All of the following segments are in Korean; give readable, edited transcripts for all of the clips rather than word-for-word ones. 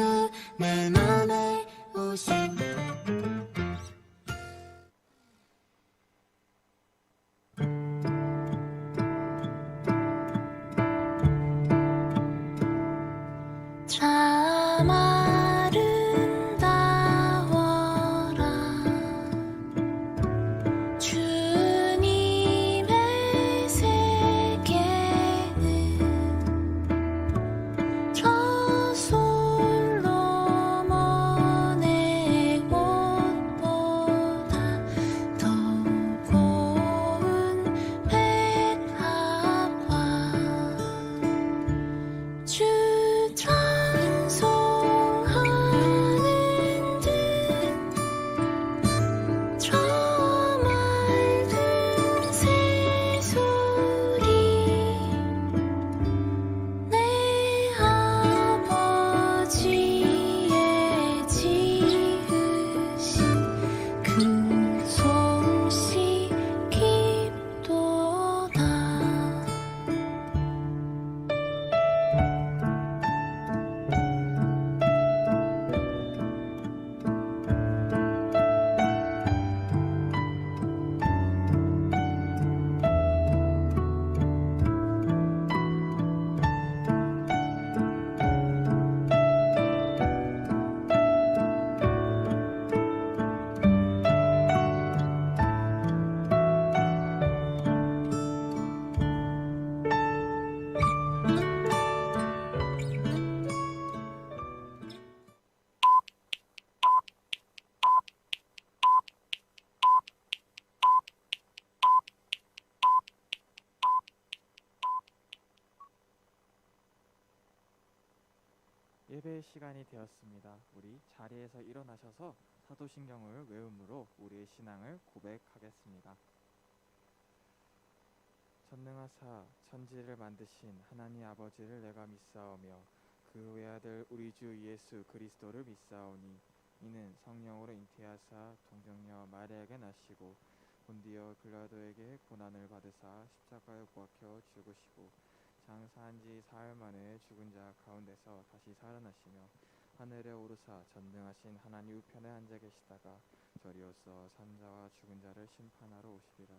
예수 내 맘에 오신 참 아름다워라 주님의 세계는 저 솔로몬의 옷보다 더 고운 백합화 주 찬송하는 듯 저 맑은 새소리 내 아버지의 지으신 그 솜씨 깊도다 예배의 시간이 되었습니다. 우리 자리에서 일어나셔서 사도신경을 외음으로 우리의 신앙을 고백하겠습니다. 전능하사 천지를 만드신 하나님 아버지를 내가 믿사오며 그 외아들 우리 주 예수 그리스도를 믿사오니 이는 성령으로 잉태하사 동정녀 마리아에게 나시고 본디오 빌라도에게 고난을 받으사 십자가에 못 박혀 죽으시고 장사한 지 사흘 만에 죽은 자 가운데서 다시 살아나시며 하늘에 오르사 전능하신 하나님 우편에 앉아 계시다가 저리로서 산자와 죽은 자를 심판하러 오시리라.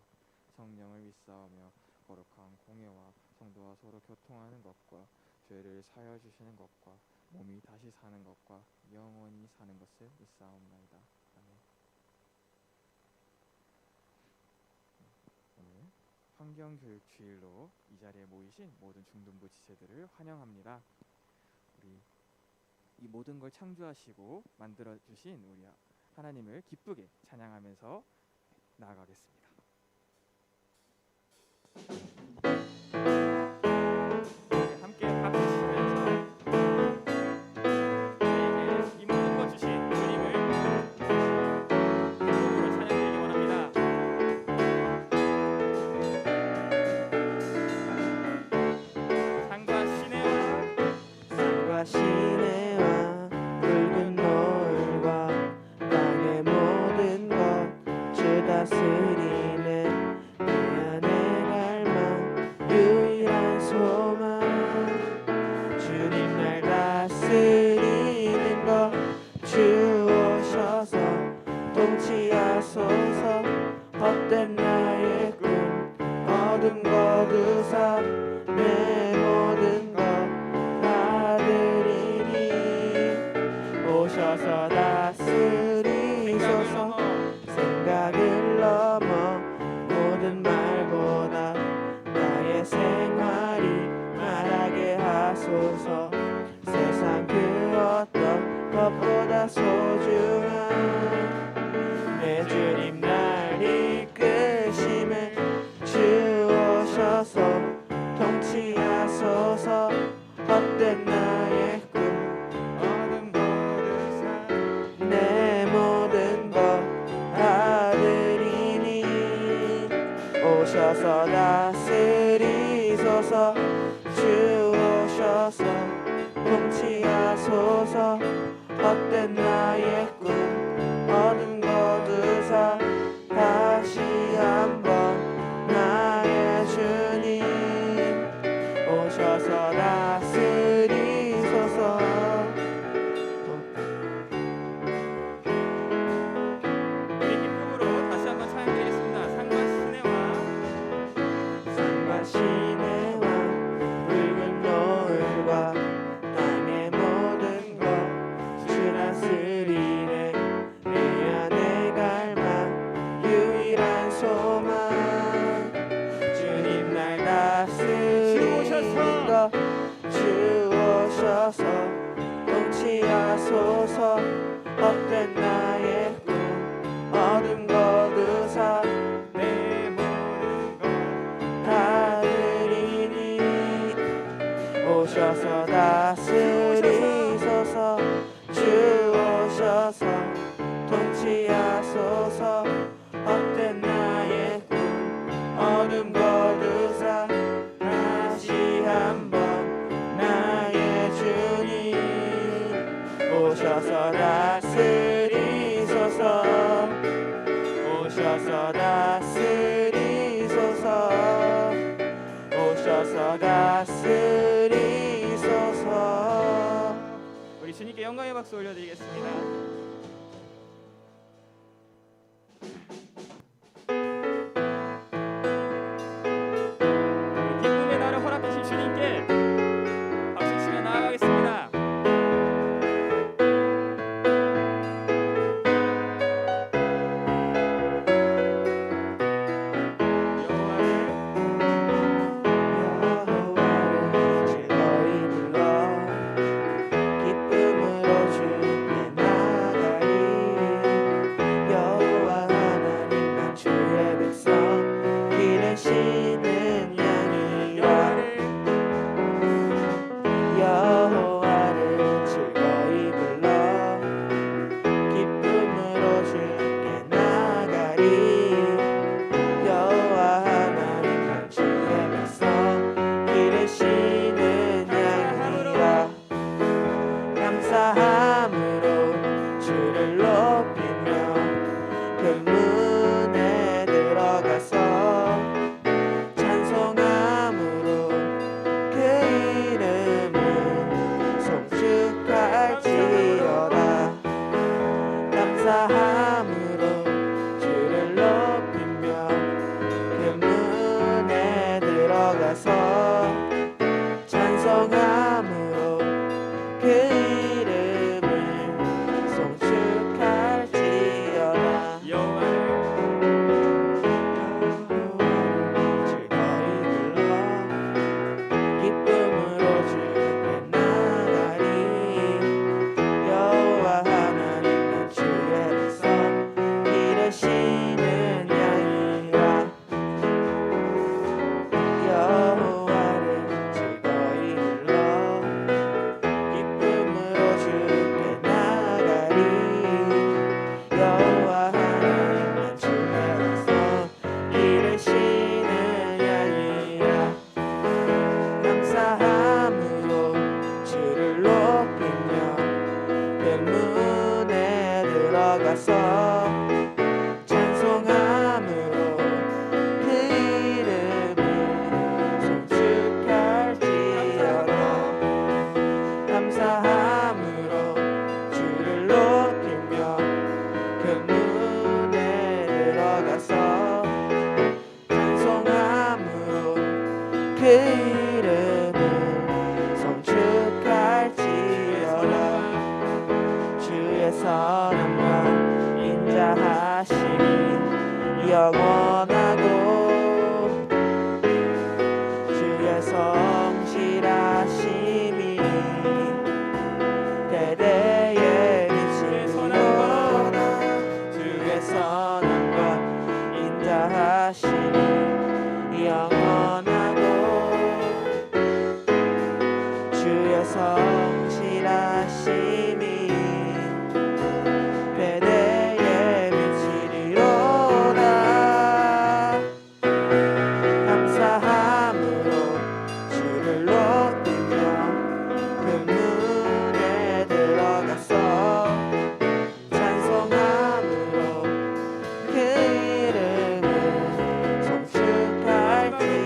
성령을 믿사오며 거룩한 공예와 성도와 서로 교통하는 것과 죄를 사하여 주시는 것과 몸이 다시 사는 것과 영원히 사는 것을 믿사옵나이다. 아멘. 오늘 환경교육주일로 이 자리에 모이신 모든 중등부 지체들을 환영합니다. 우리 이 모든 걸 창조하시고 만들어주신 우리 하나님을 기쁘게 찬양하면서 나아가겠습니다. 함께 박수 치면서 저에게 이 모든 것 주신 주님을 기쁨으로 찬양드리기 원합니다. 산과 시내와 붉은 노을과 땅의 모든 것 주 다스리네 내 안에 갈망 유일한 소망 주님 날 다스리는 것 주 오셔서 통치하소서 헛된 나의 꿈 어둠 거두사 내 모든 것 아들이니 오셔서 다스리소서 생각을 넘어 모든 말보다 나의 생활이 말하게 하소서 세상 그 어떤 것보다 소중한 내 주님 날 이끄심에 주 오셔서 통치하소서 헛된 나의 꿈 어둠 거두사 내 모든 것 아들이니 오셔서 다스리소서 주 오셔서 통치하소서 헛된 나의 꿈 어둠 거두사 다시 한번 나의 주님 오셔서 다스리소서 있는 것 주오셔서 통치하소서. 헛된 나의 꿈 어둠 거두사 내 모든 것 다 드리니 오셔서 다스리소서. 주오셔서 통치하소서. 헛된 나의 꿈 어둠 거두사 다시 한번 나의 주님 오셔서 다스리소서. 오셔서 다스리소서. 오셔서 다스리소서. 우리 주님께 영광의 박수 올려드리겠습니다. 우리 기쁨의 날을 허락하신 주님께 박수 치며 나아가겠습니다. 여호와를 즐거이 불러 기쁨으로 주께 나가리. 여호와 하나님 난 주의 백성 기르시는 양이라. 여호와를 즐거이 불러 기쁨으로 주께 나가리. 여호와 하나님 난 주의 백성 기르시는 양이라. 감사함으로 주를 높이며 그 문에 들어가서 찬송함으로 그 이름을 송축할지어다. 감사함으로 주를 높이며 그 문에 들어가서 찬송함으로 그 이름을 송축할지어다. 여호와를 즐거이 불러 기쁨으로 주께 나가리. 여호와 하나님 난 주의 백성 기르시는 양이라. 여호와를 즐거이 불러 기쁨으로 주께 나가리. 여호와 하나님 난 주의 백성 기르시는 양이라. 감사함으로 주를 높이며 그 문에 들어가서 찬송함으로 그 이름을 송축할지어다. 감사함으로 주를 높이며 그 문에 들어가서 찬송함으로 그 이름을 송축할지어다. 주의 선함과 인자하심이 영원하고 주의 성실하심이 대대에 미치리로다. 주의 선함과 인자하심이 영원하고 주의 성실하심이 대대에 미치리로다. 감사함으로 주를 높이며 그 문에 들어가서 찬송함으로 그 이름을 송축할지어다.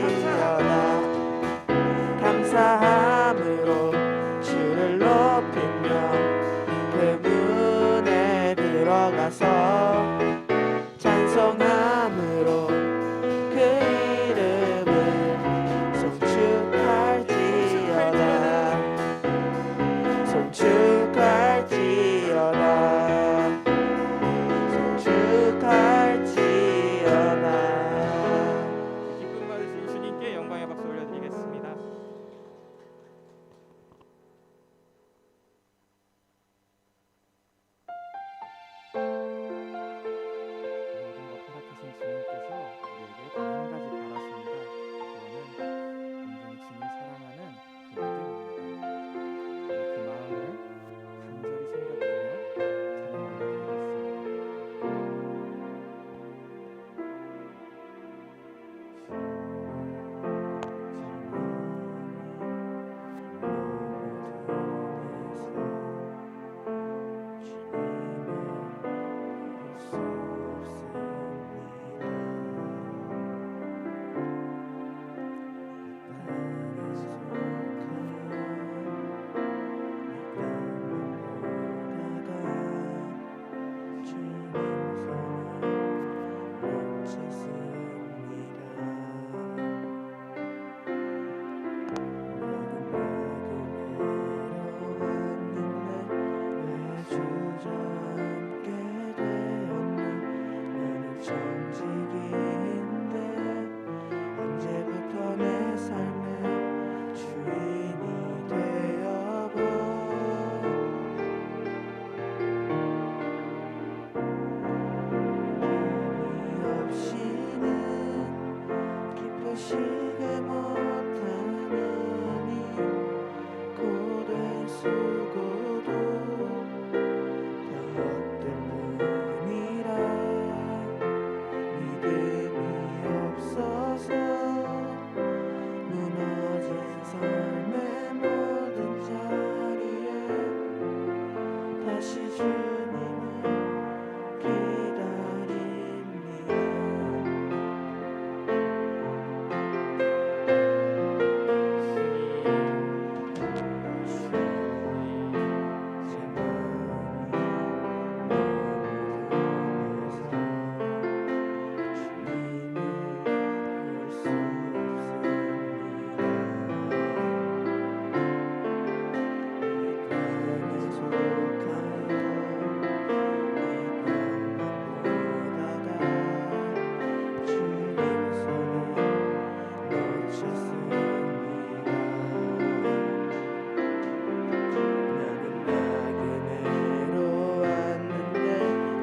나는 나그네로 왔는데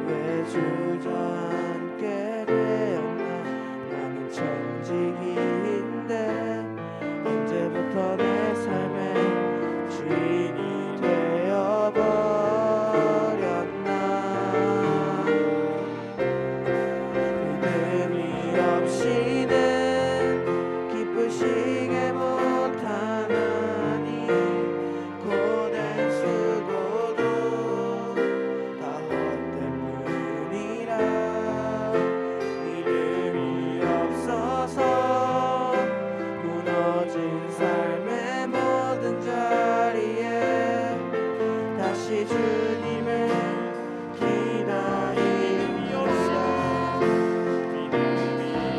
왜 주저앉게 되었나. 나는 청지기인데 언제부터 내 삶의 주인이 되어버렸나. 믿음이 없이는 기쁘시게 못하나니 고된 수고도 다 헛된 뿐이라. 믿음이 없어서 무너진 삶의 모든 자리에 다시 주님을 기다립니다.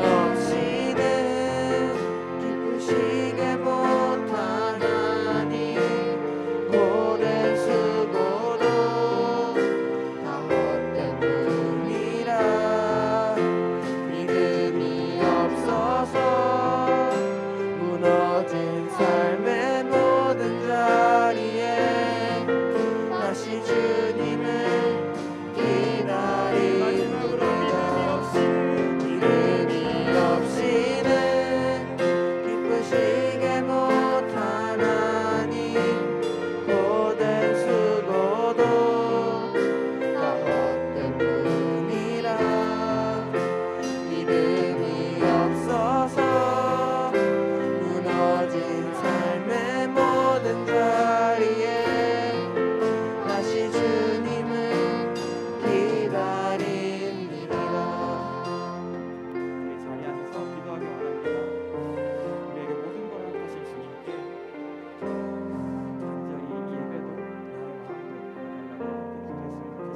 없이는 기쁘시게 못하나니 고된 수고도 다 헛된 뿐이라. 믿음이 없어서 무너진 삶의 모든 자리에 다시 주님을 기다립니다. 믿음이 없이는 기쁘시게 못하나니 고된 수고도 다 헛된 뿐이라. 믿음이 없어서 무너진 삶의 모든 자리에 다시 주님을 기다립니다. 우리 자리 앉아서 기도하기 원합니다. 우리에게 모든 것을 하신 주님께 간절히 이 예배도 나의 마음도 받아달라고 함께 기도했으면 좋겠습니다.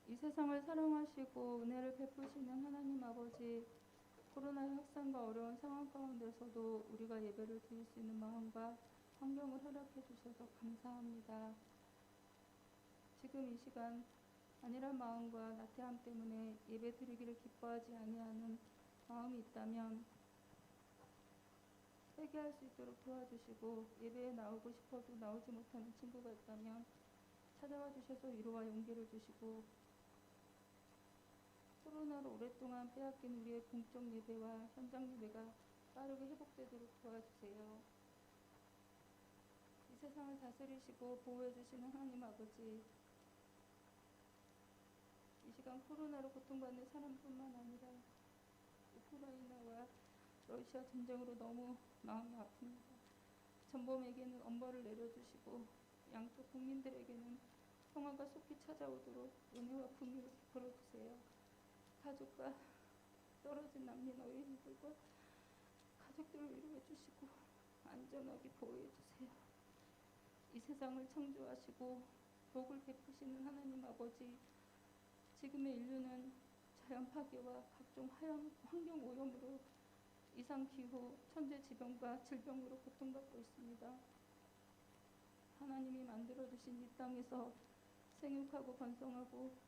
이 세상을 사랑하시고 은혜를 베푸시는 하나님 아버지, 코로나 확산과 어려운 상황 가운데서도 우리가 예배를 드릴 수 있는 마음과 환경을 허락해 주셔서 감사합니다. 지금 이 시간 안일한 마음과 나태함 때문에 예배 드리기를 기뻐하지 아니하는 마음이 있다면 회개할 수 있도록 도와주시고, 예배에 나오고 싶어도 나오지 못하는 친구가 있다면 찾아와 주셔서 위로와 용기를 주시고, 코로나로 오랫동안 빼앗긴 우리의 공적 예배와 현장 예배가 빠르게 회복되도록 도와주세요. 이 세상을 다스리시고 보호해 주시는 하나님 아버지, 이 시간 코로나로 고통받는 사람뿐만 아니라 우크라이나와 러시아 전쟁으로 너무 마음이 아픕니다. 전범에게는 엄벌을 내려주시고 양쪽 국민들에게는 평화가 속히 찾아오도록 은혜와 긍휼을 베풀어 주세요. 가족과 떨어진 난민 어린이들과 가족들을 위로해 주시고 안전하게 보호해 주세요. 이 세상을 창조하시고 복을 베푸시는 하나님 아버지, 지금의 인류는 자연 파괴와 각종 환경 오염으로 이상기후, 천재지변과 질병으로 고통받고 있습니다. 하나님이 만들어주신 이 땅에서 생육하고 번성하고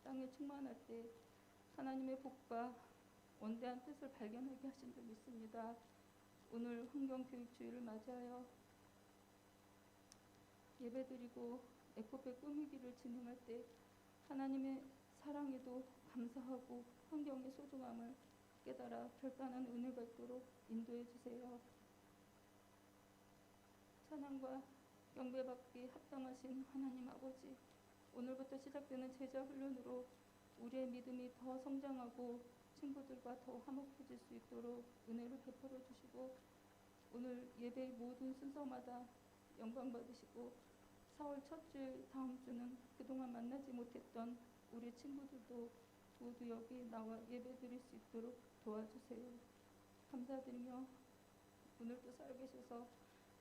땅에 충만할 때 하나님의 복과 원대한 뜻을 발견하게 하신 줄 믿습니다. 오늘 환경교육주의를 맞이하여 예배드리고 에코백 꾸미기를 진행할 때 하나님의 사랑에도 감사하고 환경의 소중함을 깨달아 결단하는 은혜가 있도록 인도해 주세요. 찬양과 경배받기 합당하신 하나님 아버지, 오늘부터 시작되는 제자 훈련으로 우리의 믿음이 더 성장하고 친구들과 더 화목해질 수 있도록 은혜를 베풀어 주시고 오늘 예배의 모든 순서마다 영광 받으시고 4월 첫 주 다음 주는 그동안 만나지 못했던 우리 친구들도 모두 여기 나와 예배 드릴 수 있도록 도와주세요. 감사드리며 오늘도 살아계셔서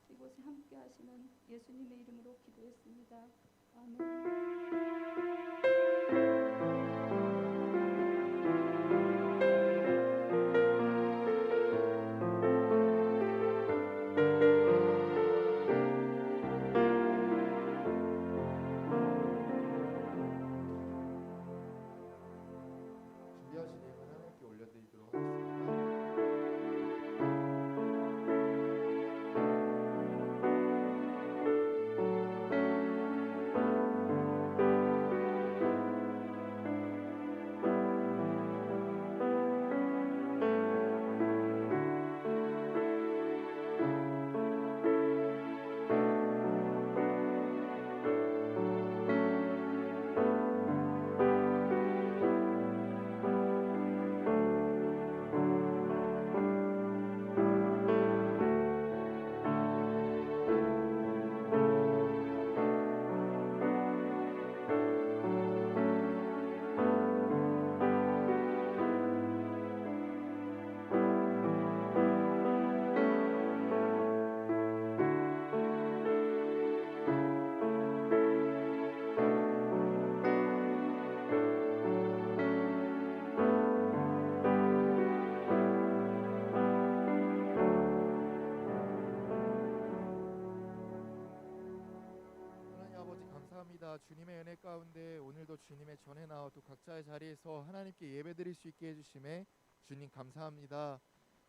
이곳에 함께 하시는 예수님의 이름으로 기도했습니다. 아멘. 준비하신 예물 하나님께 올려드리도록 하겠습니다. 하나님 아버지 감사합니다. 주님의 은혜 가운데 오늘도 주님의 전에 나와 또 각자의 자리에서 하나님께 예배드릴 수 있게 해주심에 주님 감사합니다.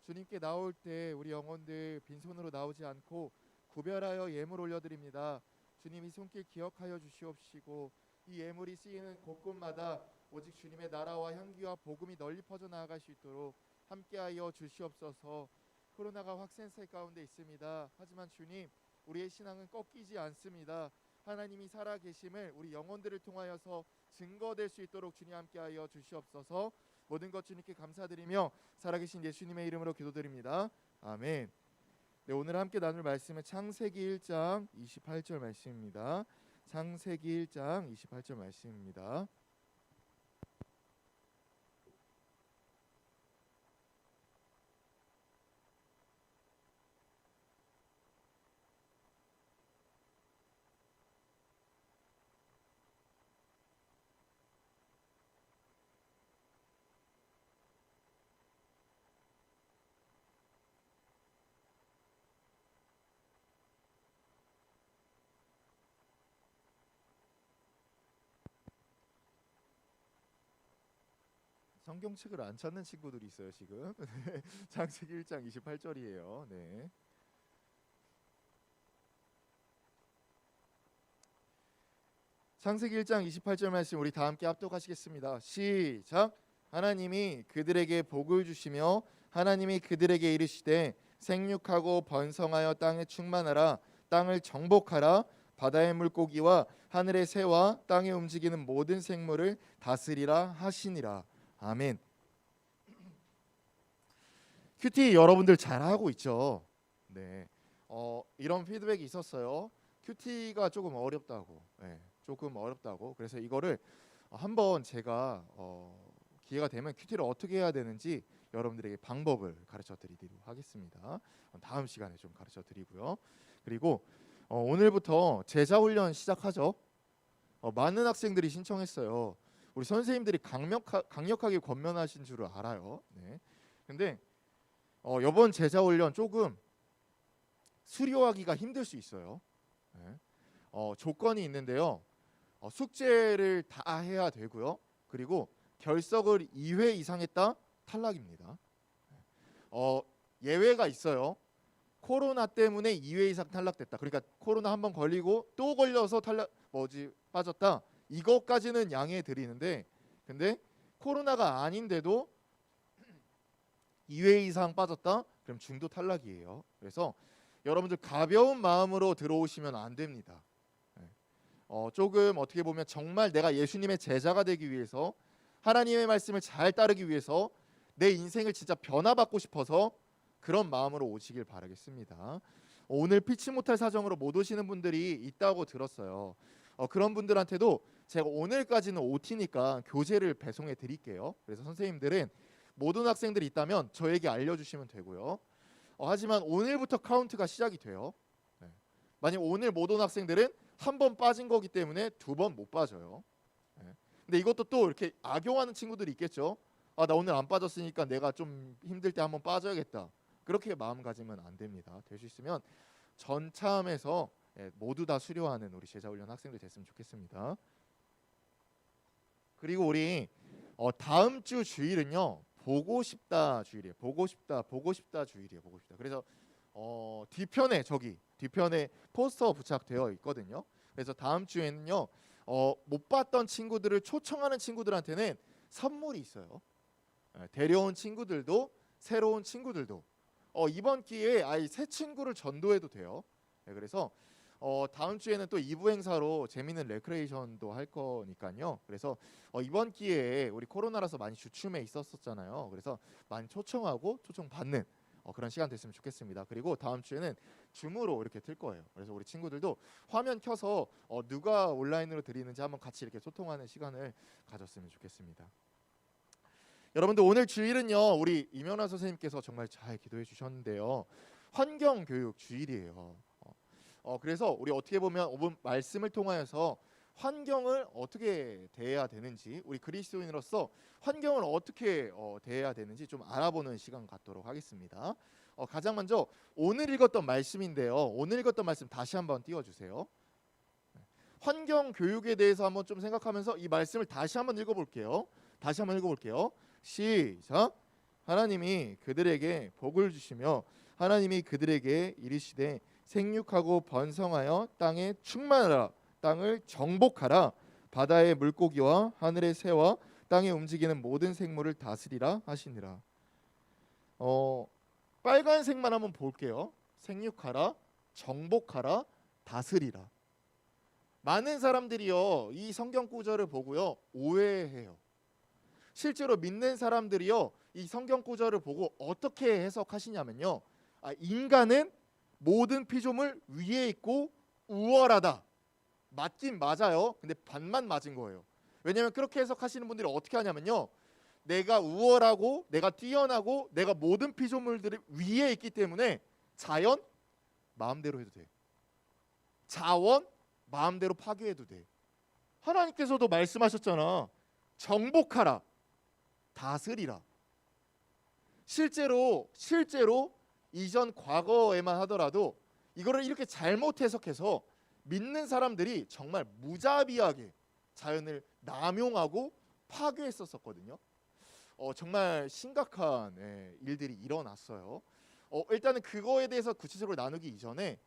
주님께 나올 때 우리 영혼들 빈손으로 나오지 않고 구별하여 예물 올려드립니다. 주님 이 손길 기억하여 주시옵시고 이 예물이 쓰이는 곳곳마다 오직 주님의 나라와 향기와 복음이 널리 퍼져 나아갈 수 있도록 함께하여 주시옵소서. 코로나가 확산세 가운데 있습니다. 하지만 주님 우리의 신앙은 꺾이지 않습니다. 하나님이 살아계심을 우리 영혼들을 통하여서 증거될 수 있도록 주님 함께하여 주시옵소서. 모든 것 주님께 감사드리며 살아계신 예수님의 이름으로 기도드립니다. 아멘. 네, 오늘 함께 나눌 말씀은 창세기 1장 28절 말씀입니다. 창세기 1장 28절 말씀입니다. 성경책을 안 찾는 친구들이 있어요 지금. 창세기 1장 28절이에요. 네. 창세기 1장 28절 말씀 우리 다 함께 합독하시겠습니다. 시작. 하나님이 그들에게 복을 주시며 하나님이 그들에게 이르시되 생육하고 번성하여 땅에 충만하라 땅을 정복하라 바다의 물고기와 하늘의 새와 땅에 움직이는 모든 생물을 다스리라 하시니라. 아멘. 큐티 여러분들 잘하고 있죠? 네. 이런 피드백이 있었어요. 큐티가 조금 어렵다고. 네, 조금 어렵다고. 그래서 이거를 한번 제가 기회가 되면 큐티를 어떻게 해야 되는지 여러분들에게 방법을 가르쳐 드리도록 하겠습니다. 다음 시간에 좀 가르쳐 드리고요. 그리고 오늘부터 제자 훈련 시작하죠. 많은 학생들이 신청했어요. 우리 선생님들이 강력하게 권면하신 줄 알아요. 네. 근데 이번 제자 훈련 조금 수료하기가 힘들 수 있어요. 네. 조건이 있는데요. 숙제를 다 해야 되고요. 그리고 결석을 2회 이상 했다 탈락입니다. 예외가 있어요. 코로나 때문에 2회 이상 탈락됐다. 그러니까 코로나 한번 걸리고 또 걸려서 빠졌다. 이것까지는 양해해 드리는데 근데 코로나가 아닌데도 2회 이상 빠졌다? 그럼 중도 탈락이에요. 그래서 여러분들 가벼운 마음으로 들어오시면 안 됩니다. 조금 어떻게 보면 정말 내가 예수님의 제자가 되기 위해서 하나님의 말씀을 잘 따르기 위해서 내 인생을 진짜 변화받고 싶어서 그런 마음으로 오시길 바라겠습니다. 오늘 피치 못할 사정으로 못 오시는 분들이 있다고 들었어요. 그런 분들한테도 제가 오늘까지는 OT니까 교재를 배송해 드릴게요. 그래서 선생님들은 모든 학생들이 있다면 저에게 알려주시면 되고요. 하지만 오늘부터 카운트가 시작이 돼요. 네. 만약 오늘 못 온 학생들은 한 번 빠진 거기 때문에 두 번 못 빠져요. 네. 근데 이것도 또 이렇게 악용하는 친구들이 있겠죠. 나 오늘 안 빠졌으니까 내가 좀 힘들 때 한번 빠져야겠다. 그렇게 마음가짐은 안 됩니다. 될 수 있으면 전참에서 모두 다 수료하는 우리 제자훈련 학생들 됐으면 좋겠습니다. 그리고 우리 다음 주 주일은요, 보고 싶다 주일이에요. 보고 싶다 주일이에요. 보고 싶다. 그래서 뒤편에 포스터 부착되어 있거든요. 그래서 다음 주에는요, 못 봤던 친구들을 초청하는 친구들한테는 선물이 있어요. 데려온 친구들도 새로운 친구들도 이번 기회에 아예 새 친구를 전도해도 돼요. 그래서 다음 주에는 또 2부 행사로 재미있는 레크레이션도 할 거니까요. 그래서 이번 기회에 우리 코로나라서 많이 주춤해 있었잖아요. 그래서 많이 초청하고 초청받는 그런 시간 됐으면 좋겠습니다. 그리고 다음 주에는 줌으로 이렇게 틀 거예요. 그래서 우리 친구들도 화면 켜서 누가 온라인으로 드리는지 한번 같이 이렇게 소통하는 시간을 가졌으면 좋겠습니다. 여러분들 오늘 주일은요, 우리 이명란 선생님께서 정말 잘 기도해 주셨는데요, 환경교육 주일이에요. 그래서 우리 어떻게 보면 오늘 말씀을 통하여서 환경을 어떻게 대해야 되는지, 우리 그리스도인으로서 환경을 어떻게 대해야 되는지 좀 알아보는 시간 갖도록 하겠습니다. 가장 먼저 오늘 읽었던 말씀인데요, 오늘 읽었던 말씀 다시 한번 띄워주세요. 환경 교육에 대해서 한번 좀 생각하면서 이 말씀을 다시 한번 읽어볼게요. 시작. 하나님이 그들에게 복을 주시며 하나님이 그들에게 이르시되 생육하고 번성하여 땅에 충만하라, 땅을 정복하라, 바다의 물고기와 하늘의 새와 땅에 움직이는 모든 생물을 다스리라 하시니라. 빨간색만 한번 볼게요. 생육하라, 정복하라, 다스리라. 많은 사람들이요, 이 성경 구절을 보고요, 오해해요. 실제로 믿는 사람들이요, 이 성경 구절을 보고 어떻게 해석하시냐면요, 인간은 모든 피조물 위에 있고 우월하다. 맞긴 맞아요. 근데 반만 맞은 거예요. 왜냐하면 그렇게 해석하시는 분들이 어떻게 하냐면요, 내가 우월하고 내가 뛰어나고 내가 모든 피조물들 위에 있기 때문에 자연 마음대로 해도 돼. 자원 마음대로 파괴해도 돼. 하나님께서도 말씀하셨잖아. 정복하라, 다스리라. 실제로 이전 과거에만 하더라도 이거를 이렇게 잘못 해석해서 믿는 사람들이 정말 무자비하게 자연을 남용하고 파괴했었거든요. 정말 심각한 일들이 일어났어요. 일단은 그거에 대해서 구체적으로 나누기 이전에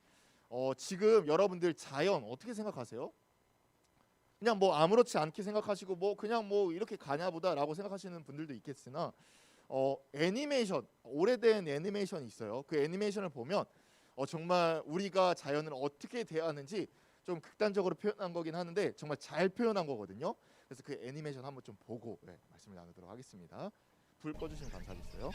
지금 여러분들 자연 어떻게 생각하세요? 그냥 뭐 아무렇지 않게 생각하시고 뭐 그냥 뭐 이렇게 가냐 보다라고 생각하시는 분들도 있겠으나 애니메이션, 오래된 애니메이션이 있어요. 그 애니메이션을 보면 정말 우리가 자연을 어떻게 대하는지 좀 극단적으로 표현한 거긴 하는데 정말 잘 표현한 거거든요. 그래서 그 애니메이션 한번 좀 보고 말씀을 나누도록 하겠습니다. 불 꺼주시면 감사하겠어요.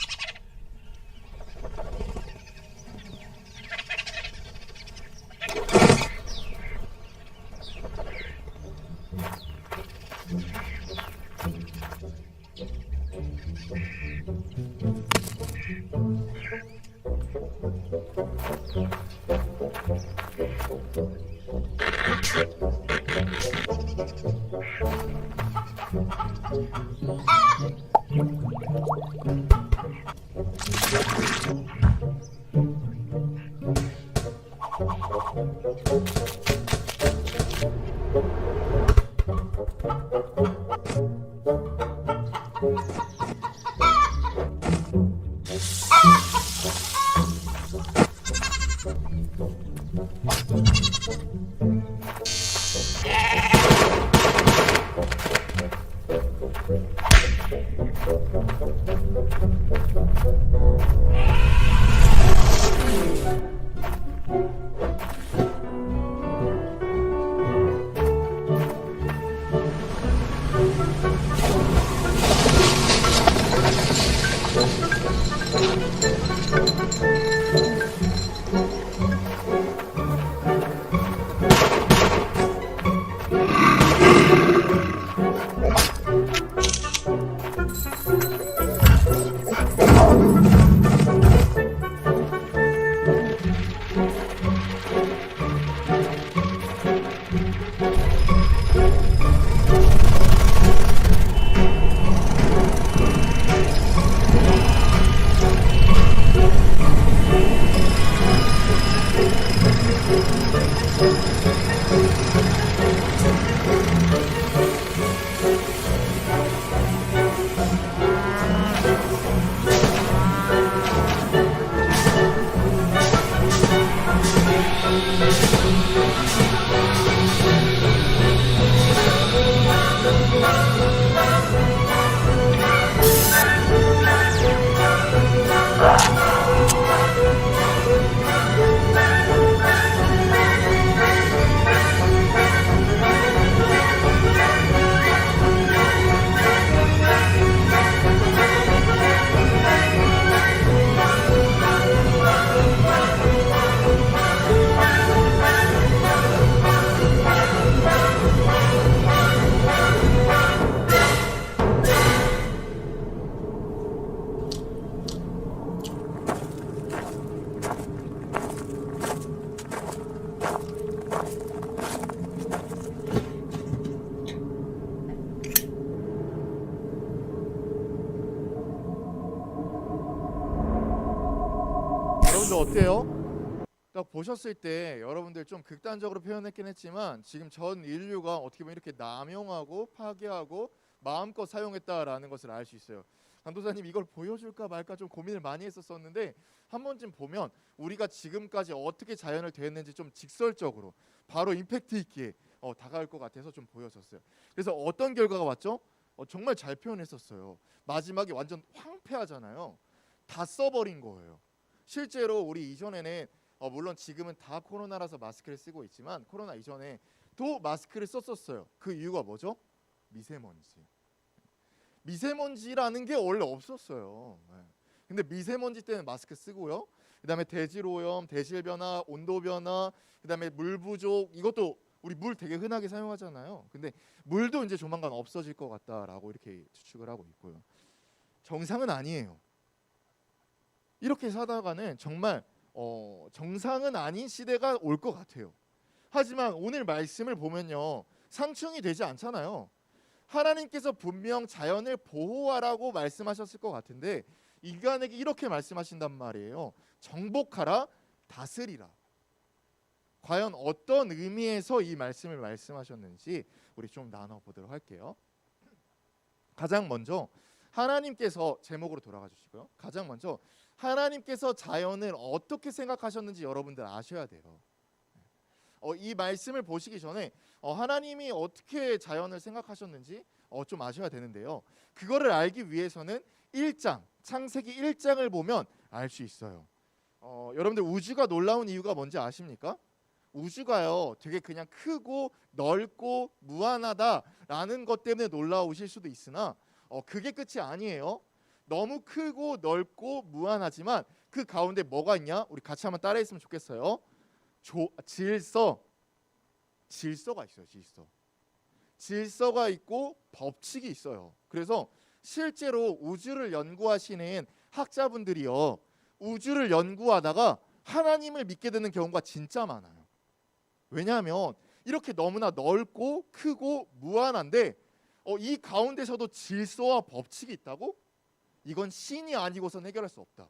여러분들 어때요? 딱 보셨을 때 여러분들 좀 극단적으로 표현했긴 했지만 지금 전 인류가 어떻게 보면 이렇게 남용하고 파괴하고 마음껏 사용했다라는 것을 알 수 있어요. 강도사님 이걸 보여줄까 말까 좀 고민을 많이 했었는데 한 번쯤 보면 우리가 지금까지 어떻게 자연을 대했는지 좀 직설적으로 바로 임팩트 있게 다가올 것 같아서 좀 보여졌어요. 그래서 어떤 결과가 왔죠? 정말 잘 표현했었어요. 마지막에 완전 황폐하잖아요. 다 써버린 거예요. 실제로 우리 이전에는 물론 지금은 다 코로나라서 마스크를 쓰고 있지만 코로나 이전에 또 마스크를 썼었어요. 그 이유가 뭐죠? 미세먼지. 미세먼지라는 게 원래 없었어요. 근데 미세먼지 때는 마스크 쓰고요. 그다음에 대질 오염, 대실 변화, 온도 변화, 그다음에 물 부족, 이것도 우리 물 되게 흔하게 사용하잖아요. 근데 물도 이제 조만간 없어질 것 같다라고 이렇게 추측을 하고 있고요. 정상은 아니에요. 이렇게 사다가는 정말 정상은 아닌 시대가 올 것 같아요. 하지만 오늘 말씀을 보면요, 상충이 되지 않잖아요. 하나님께서 분명 자연을 보호하라고 말씀하셨을 것 같은데 인간에게 이렇게 말씀하신단 말이에요. 정복하라, 다스리라. 과연 어떤 의미에서 이 말씀을 말씀하셨는지 우리 좀 나눠보도록 할게요. 가장 먼저 하나님께서 제목으로 돌아가 주시고요. 가장 먼저 하나님께서 자연을 어떻게 생각하셨는지 여러분들 아셔야 돼요. 이 말씀을 보시기 전에 하나님이 어떻게 자연을 생각하셨는지 좀 아셔야 되는데요. 그거를 알기 위해서는 1장, 창세기 1장을 보면 알 수 있어요. 여러분들 우주가 놀라운 이유가 뭔지 아십니까? 우주가요 되게 그냥 크고 넓고 무한하다라는 것 때문에 놀라우실 수도 있으나 그게 끝이 아니에요. 너무 크고 넓고 무한하지만 그 가운데 뭐가 있냐? 우리 같이 한번 따라했으면 좋겠어요. 질서가 있어요. 질서가 있고 법칙이 있어요. 그래서 실제로 우주를 연구하시는 학자분들이요, 우주를 연구하다가 하나님을 믿게 되는 경우가 진짜 많아요. 왜냐하면 이렇게 너무나 넓고 크고 무한한데 이 가운데서도 질서와 법칙이 있다고? 이건 신이 아니고선 해결할 수 없다.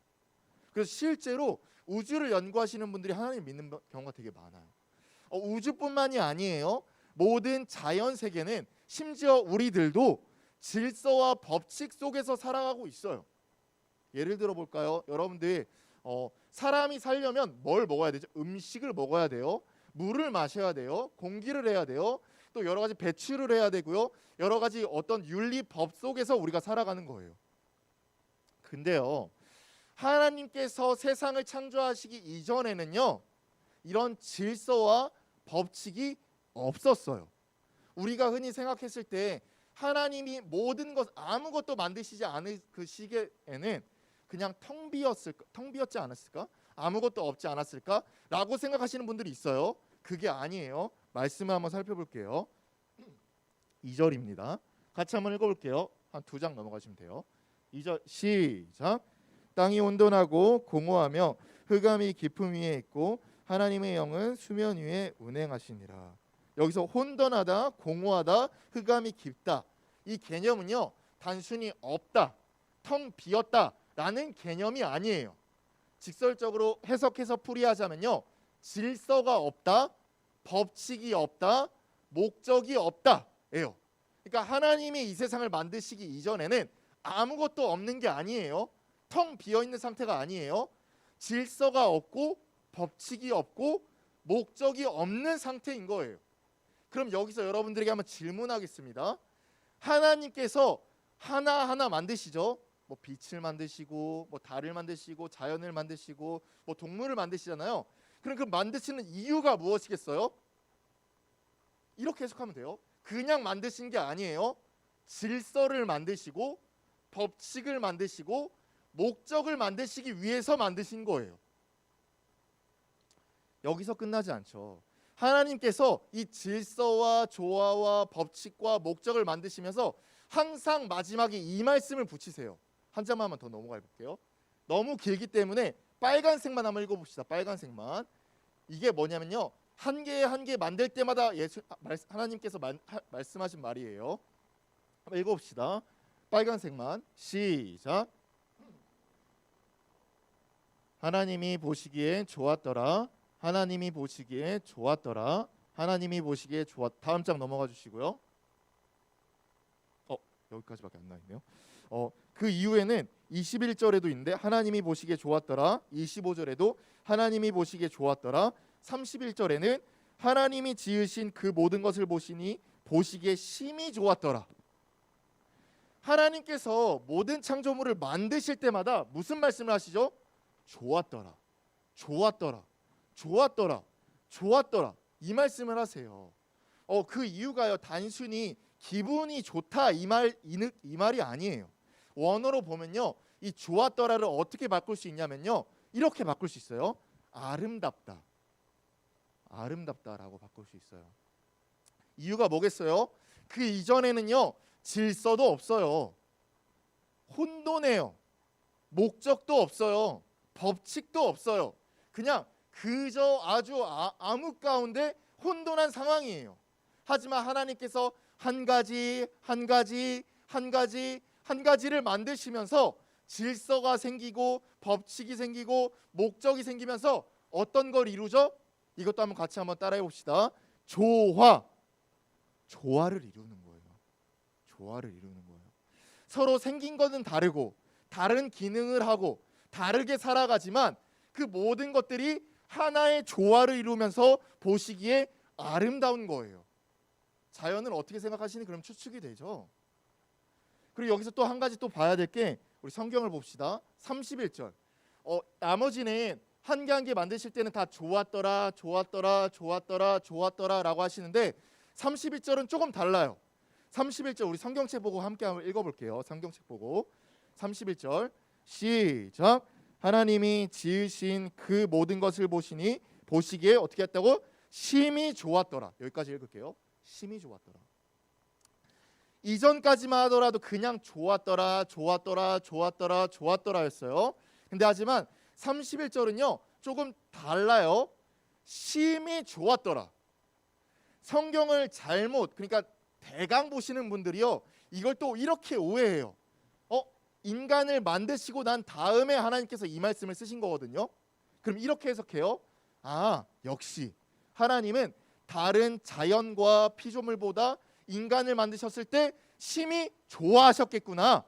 그래서 실제로 우주를 연구하시는 분들이 하나님 믿는 경우가 되게 많아요. 우주뿐만이 아니에요. 모든 자연 세계는 심지어 우리들도 질서와 법칙 속에서 살아가고 있어요. 예를 들어 볼까요? 여러분들 사람이 살려면 뭘 먹어야 되죠? 음식을 먹어야 돼요. 물을 마셔야 돼요. 공기를 해야 돼요. 또 여러 가지 배출을 해야 되고요. 여러 가지 어떤 윤리 법 속에서 우리가 살아가는 거예요. 근데요, 하나님께서 세상을 창조하시기 이전에는요, 이런 질서와 법칙이 없었어요. 우리가 흔히 생각했을 때 하나님이 모든 것 아무것도 만드시지 않을 그 시기에는 그냥 텅 비었지 않았을까? 아무것도 없지 않았을까라고 생각하시는 분들이 있어요. 그게 아니에요. 말씀을 한번 살펴볼게요. 2절입니다. 같이 한번 읽어볼게요. 한 2장 넘어가시면 돼요. 2절 시작. 땅이 온돈하고 공허하며 흑암이 깊음 위에 있고 하나님의 영은 수면 위에 운행하시니라. 여기서 혼돈하다, 공허하다, 흑암이 깊다, 이 개념은요 단순히 없다, 텅 비었다라는 개념이 아니에요. 직설적으로 해석해서 풀이하자면요, 질서가 없다, 법칙이 없다, 목적이 없다예요. 그러니까 하나님이 이 세상을 만드시기 이전에는 아무것도 없는 게 아니에요. 텅 비어 있는 상태가 아니에요. 질서가 없고 법칙이 없고 목적이 없는 상태인 거예요. 그럼 여기서 여러분들에게 한번 질문하겠습니다. 하나님께서 하나하나 만드시죠. 뭐 빛을 만드시고 뭐 달을 만드시고 자연을 만드시고 뭐 동물을 만드시잖아요. 그럼 그 만드시는 이유가 무엇이겠어요? 이렇게 해석하면 돼요. 그냥 만드신 게 아니에요. 질서를 만드시고 법칙을 만드시고 목적을 만드시기 위해서 만드신 거예요. 여기서 끝나지 않죠. 하나님께서 이 질서와 조화와 법칙과 목적을 만드시면서 항상 마지막에 이 말씀을 붙이세요. 한 장만 더 넘어가 볼게요. 너무 길기 때문에 빨간색만 한번 읽어봅시다. 빨간색만. 이게 뭐냐면요, 한 개 한 개 만들 때마다 하나님께서 말씀하신 말이에요. 한번 읽어봅시다. 빨간색만. 시작. 하나님이 보시기에 좋았더라. 하나님이 보시기에 좋았더라. 하나님이 보시기에 좋았. 다음 장 넘어가 주시고요. 여기까지밖에 안 나있네요. 그 이후에는 21절에도 있는데 하나님이 보시기에 좋았더라. 25절에도 하나님이 보시기에 좋았더라. 31절에는 하나님이 지으신 그 모든 것을 보시니 보시기에 심히 좋았더라. 하나님께서 모든 창조물을 만드실 때마다 무슨 말씀을 하시죠? 좋았더라, 좋았더라, 좋았더라, 좋았더라, 이 말씀을 하세요. 그 이유가요, 단순히 기분이 좋다 이 말이 아니에요. 원어로 보면요, 이 좋았더라를 어떻게 바꿀 수 있냐면요, 이렇게 바꿀 수 있어요. 아름답다, 아름답다라고 바꿀 수 있어요. 이유가 뭐겠어요? 그 이전에는요, 질서도 없어요. 혼돈해요. 목적도 없어요. 법칙도 없어요. 그냥 그저 아주 암흑 가운데 혼돈한 상황이에요. 하지만 하나님께서 한 가지 한 가지 한 가지 한 가지를 만드시면서 질서가 생기고 법칙이 생기고 목적이 생기면서 어떤 걸 이루죠? 이것도 한번 따라해 봅시다. 조화를 이루는 거예요. 조화를 이루는 거예요. 서로 생긴 것은 다르고 다른 기능을 하고 다르게 살아가지만 그 모든 것들이 하나의 조화를 이루면서 보시기에 아름다운 거예요. 자연을 어떻게 생각하시니 그럼 추측이 되죠. 그리고 여기서 또 한 가지 또 봐야 될 게, 우리 성경을 봅시다. 31절. 나머지는 한 개 한 개 만드실 때는 다 좋았더라, 좋았더라, 좋았더라, 좋았더라라고 하시는데 31절은 조금 달라요. 31절 우리 성경책 보고 함께 한번 읽어볼게요. 성경책 보고 31절 시작. 하나님이 지으신 그 모든 것을 보시니 보시기에 어떻게 했다고? 심히 좋았더라. 여기까지 읽을게요. 심히 좋았더라. 이전까지만 하더라도 그냥 좋았더라, 좋았더라, 좋았더라, 좋았더라였어요. 근데 하지만 31절은요 조금 달라요. 심히 좋았더라. 성경을 잘못, 그러니까 대강 보시는 분들이요 이걸 또 이렇게 오해해요. 인간을 만드시고 난 다음에 하나님께서 이 말씀을 쓰신 거거든요. 그럼 이렇게 해석해요. 역시 하나님은 다른 자연과 피조물보다 인간을 만드셨을 때 심히 좋아하셨겠구나,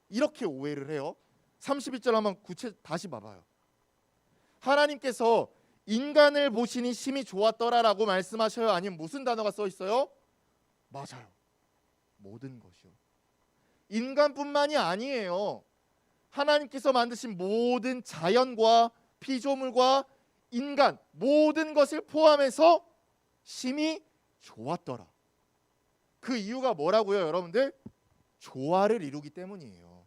이렇게 오해를 해요. 31절 한번 다시 봐봐요. 하나님께서 인간을 보시니 심히 좋았더라라고 말씀하셔요? 아니면 무슨 단어가 써 있어요? 맞아요. 모든 것이요. 인간뿐만이 아니에요. 하나님께서 만드신 모든 자연과 피조물과 인간 모든 것을 포함해서 심히 좋았더라. 그 이유가 뭐라고요, 여러분들? 조화를 이루기 때문이에요.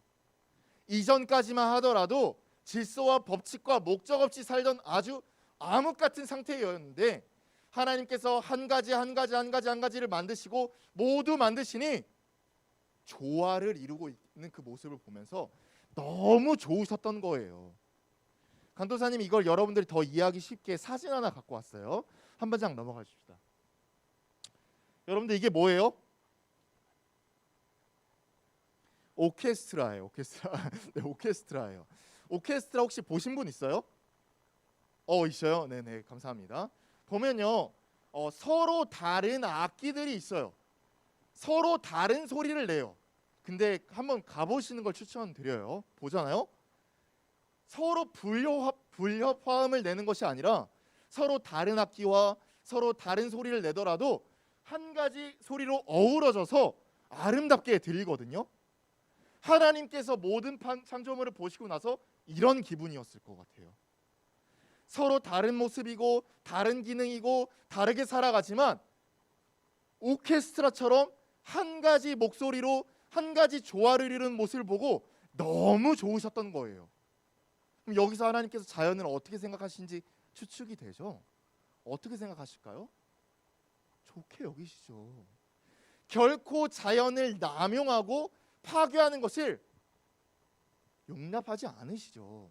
이전까지만 하더라도 질서와 법칙과 목적 없이 살던 아주 암흑 같은 상태였는데 하나님께서 한 가지를 만드시고 모두 만드시니 조화를 이루고 있는 그 모습을 보면서 너무 좋으셨던 거예요. 간도사님, 이걸 여러분들이 더 이해하기 쉽게 사진 하나 갖고 왔어요. 한 번장 넘어가 줍시다. 여러분들 이게 뭐예요? 오케스트라예요. 오케스트라. 네, 오케스트라예요. 오케스트라 혹시 보신 분 있어요? 있어요. 네네, 감사합니다. 보면요, 서로 다른 악기들이 있어요. 서로 다른 소리를 내요. 근데 한번 가보시는 걸 추천드려요. 보잖아요. 서로 불협화음을 내는 것이 아니라 서로 다른 악기와 서로 다른 소리를 내더라도 한 가지 소리로 어우러져서 아름답게 들리거든요. 하나님께서 모든 창조물을 보시고 나서 이런 기분이었을 것 같아요. 서로 다른 모습이고 다른 기능이고 다르게 살아가지만 오케스트라처럼 한 가지 목소리로 한 가지 조화를 이루는 모습을 보고 너무 좋으셨던 거예요. 그럼 여기서 하나님께서 자연을 어떻게 생각하시는지 추측이 되죠. 어떻게 생각하실까요? 좋게 여기시죠. 결코 자연을 남용하고 파괴하는 것을 용납하지 않으시죠.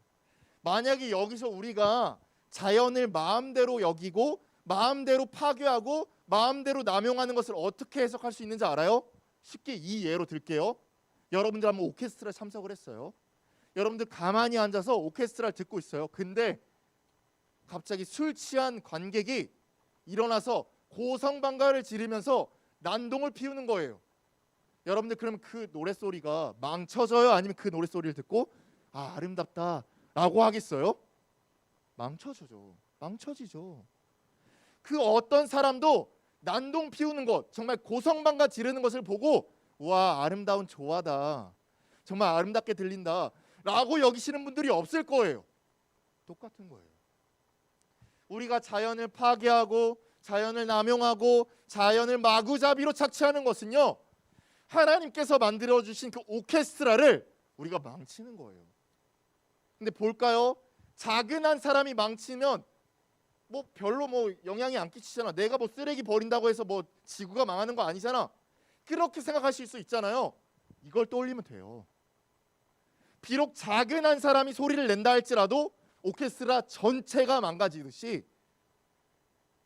만약에 여기서 우리가 자연을 마음대로 여기고 마음대로 파괴하고 마음대로 남용하는 것을 어떻게 해석할 수 있는지 알아요? 쉽게 이 예로 들게요. 여러분들 한번 오케스트라 참석을 했어요. 여러분들 가만히 앉아서 오케스트라를 듣고 있어요. 근데 갑자기 술 취한 관객이 일어나서 고성방가를 지르면서 난동을 피우는 거예요. 여러분들 그러면 그 노랫소리가 망쳐져요? 아니면 그 노랫소리를 듣고 아름답다 라고 하겠어요? 망쳐지죠. 그 어떤 사람도 난동 피우는 것, 정말 고성방가 지르는 것을 보고 와, 아름다운 조화다, 정말 아름답게 들린다 라고 여기시는 분들이 없을 거예요. 똑같은 거예요. 우리가 자연을 파괴하고 자연을 남용하고 자연을 마구잡이로 착취하는 것은요, 하나님께서 만들어주신 그 오케스트라를 우리가 망치는 거예요. 근데 볼까요? 작은 한 사람이 망치면 뭐 별로 뭐 영향이 안 끼치잖아. 내가 뭐 쓰레기 버린다고 해서 뭐 지구가 망하는 거 아니잖아. 그렇게 생각하실 수 있잖아요. 이걸 떠올리면 돼요. 비록 작은 한 사람이 소리를 낸다 할지라도 오케스트라 전체가 망가지듯이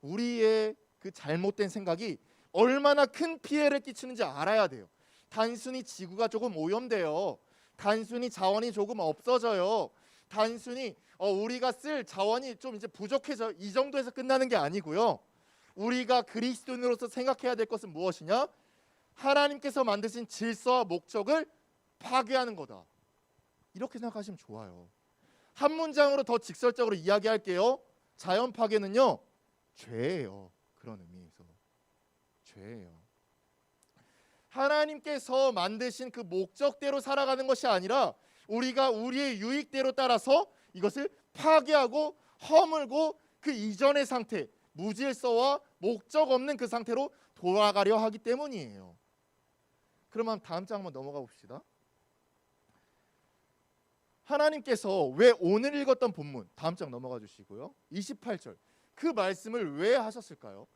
우리의 그 잘못된 생각이 얼마나 큰 피해를 끼치는지 알아야 돼요. 단순히 지구가 조금 오염돼요. 단순히 자원이 조금 없어져요. 단순히 우리가 쓸 자원이 좀 이제 부족해져, 이 정도에서 끝나는 게 아니고요. 우리가 그리스도인으로서 생각해야 될 것은 무엇이냐? 하나님께서 만드신 질서와 목적을 파괴하는 거다. 이렇게 생각하시면 좋아요. 한 문장으로 더 직설적으로 이야기할게요. 자연 파괴는요, 죄예요. 그런 의미에서 죄예요. 하나님께서 만드신 그 목적대로 살아가는 것이 아니라 우리가 우리의 유익대로 따라서 이것을 파괴하고 허물고 그 이전의 상태, 무질서와 목적 없는 그 상태로 돌아가려 하기 때문이에요. 그러면 다음 장 한번 넘어가 봅시다. 하나님께서 왜 오늘 읽었던 본문, 다음 장 넘어가 주시고요. 28절, 그 말씀을 왜 하셨을까요?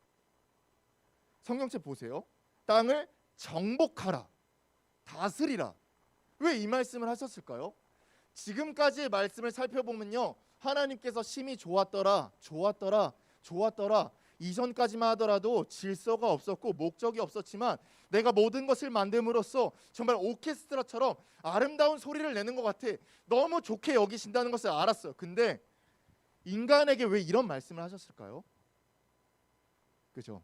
성경책 보세요. 땅을 정복하라, 다스리라. 왜 이 말씀을 하셨을까요? 지금까지의 말씀을 살펴보면요, 하나님께서 심히 좋았더라 이전까지만 하더라도 질서가 없었고 목적이 없었지만 내가 모든 것을 만듦으로써 정말 오케스트라처럼 아름다운 소리를 내는 것 같아. 너무 좋게 여기신다는 것을 알았어요. 근데 인간에게 왜 이런 말씀을 하셨을까요? 그죠?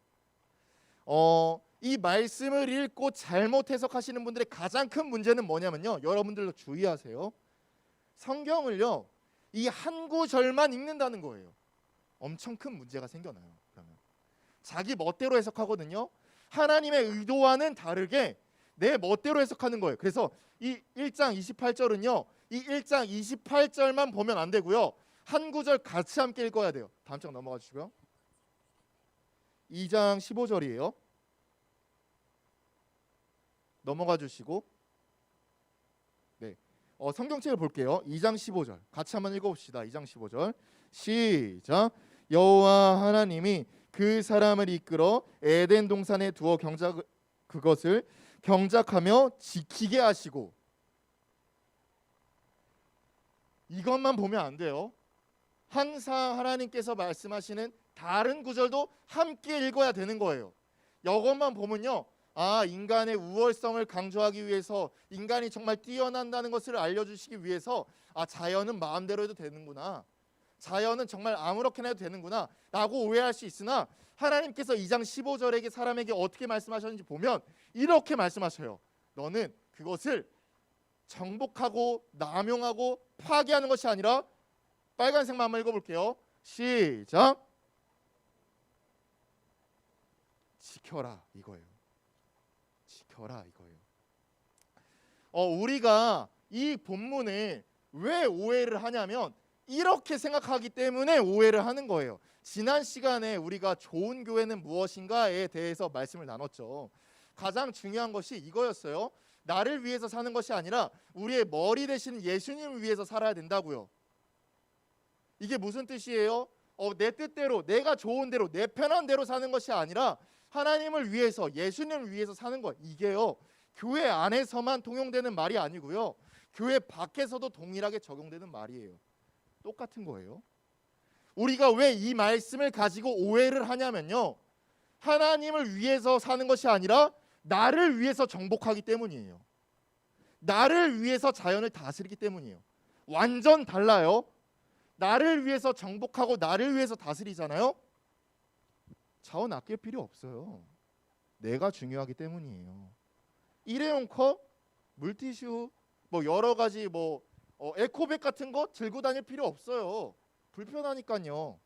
이 말씀을 읽고 잘못 해석하시는 분들의 가장 큰 문제는 뭐냐면요, 여러분들도 주의하세요. 성경을요, 이 한 구절만 읽는다는 거예요. 엄청 큰 문제가 생겨나요. 그러면 자기 멋대로 해석하거든요. 하나님의 의도와는 다르게 내 멋대로 해석하는 거예요. 그래서 이 1장 28절은요, 이 1장 28절만 보면 안 되고요, 한 구절 같이 함께 읽어야 돼요. 다음 장 넘어가 주시고요. 2장 15절이에요. 넘어가 주시고 네. 성경책을 볼게요. 2장 15절 같이 한번 읽어봅시다. 2장 15절 시작. 여호와 하나님이 그 사람을 이끌어 에덴 동산에 두어 그것을 경작하며 지키게 하시고. 이것만 보면 안 돼요. 항상 하나님께서 말씀하시는 다른 구절도 함께 읽어야 되는 거예요. 이것만 보면요, 인간의 우월성을 강조하기 위해서, 인간이 정말 뛰어난다는 것을 알려주시기 위해서 자연은 마음대로 해도 되는구나, 자연은 정말 아무렇게나 해도 되는구나 라고 오해할 수 있으나, 하나님께서 2장 15절에게 사람에게 어떻게 말씀하셨는지 보면 이렇게 말씀하셔요. 너는 그것을 정복하고 남용하고 파괴하는 것이 아니라, 빨간색만 한번 읽어볼게요. 시작. 지켜라 이거예요. 지켜라 이거예요. 우리가 이 본문을 왜 오해를 하냐면 이렇게 생각하기 때문에 오해를 하는 거예요. 지난 시간에 우리가 좋은 교회는 무엇인가에 대해서 말씀을 나눴죠. 가장 중요한 것이 이거였어요. 나를 위해서 사는 것이 아니라 우리의 머리 되시는 예수님을 위해서 살아야 된다고요. 이게 무슨 뜻이에요? 내 뜻대로, 내가 좋은 대로, 내 편한 대로 사는 것이 아니라 하나님을 위해서, 예수님을 위해서 사는 것. 이게요, 교회 안에서만 통용되는 말이 아니고요, 교회 밖에서도 동일하게 적용되는 말이에요. 똑같은 거예요. 우리가 왜 이 말씀을 가지고 오해를 하냐면요, 하나님을 위해서 사는 것이 아니라 나를 위해서 정복하기 때문이에요. 나를 위해서 자연을 다스리기 때문이에요. 완전 달라요. 나를 위해서 정복하고 나를 위해서 다스리잖아요. 자원 아낄 필요 없어요. 내가 중요하기 때문이에요. 일회용 컵, 물티슈, 여러 가지 에코백 같은 거 들고 다닐 필요 없어요. 불편하니까요.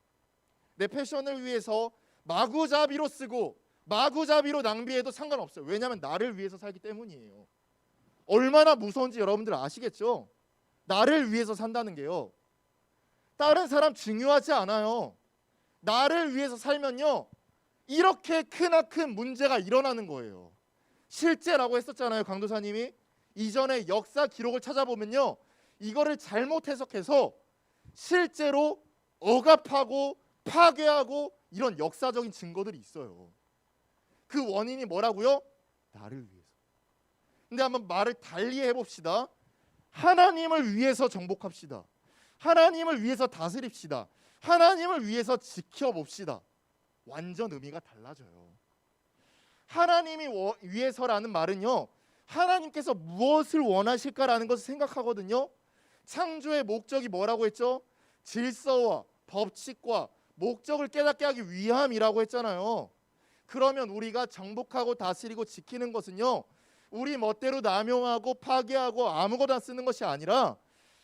내 패션을 위해서 마구잡이로 쓰고 마구잡이로 낭비해도 상관없어요. 왜냐하면 나를 위해서 살기 때문이에요. 얼마나 무서운지 여러분들 아시겠죠? 나를 위해서 산다는 게요, 다른 사람 중요하지 않아요. 나를 위해서 살면요, 이렇게 크나큰 문제가 일어나는 거예요. 실제라고 했었잖아요, 강도사님이. 이전에 역사 기록을 찾아보면요, 이거를 잘못 해석해서 실제로 억압하고 파괴하고 이런 역사적인 증거들이 있어요. 그 원인이 뭐라고요? 나를 위해서. 근데 한번 말을 달리 해봅시다. 하나님을 위해서 정복합시다. 하나님을 위해서 다스립시다. 하나님을 위해서 지켜봅시다. 완전 의미가 달라져요. 하나님이 위해서라는 말은요, 하나님께서 무엇을 원하실까라는 것을 생각하거든요. 창조의 목적이 뭐라고 했죠? 질서와 법칙과 목적을 깨닫게 하기 위함이라고 했잖아요. 그러면 우리가 정복하고 다스리고 지키는 것은요, 우리 멋대로 남용하고 파괴하고 아무거나 쓰는 것이 아니라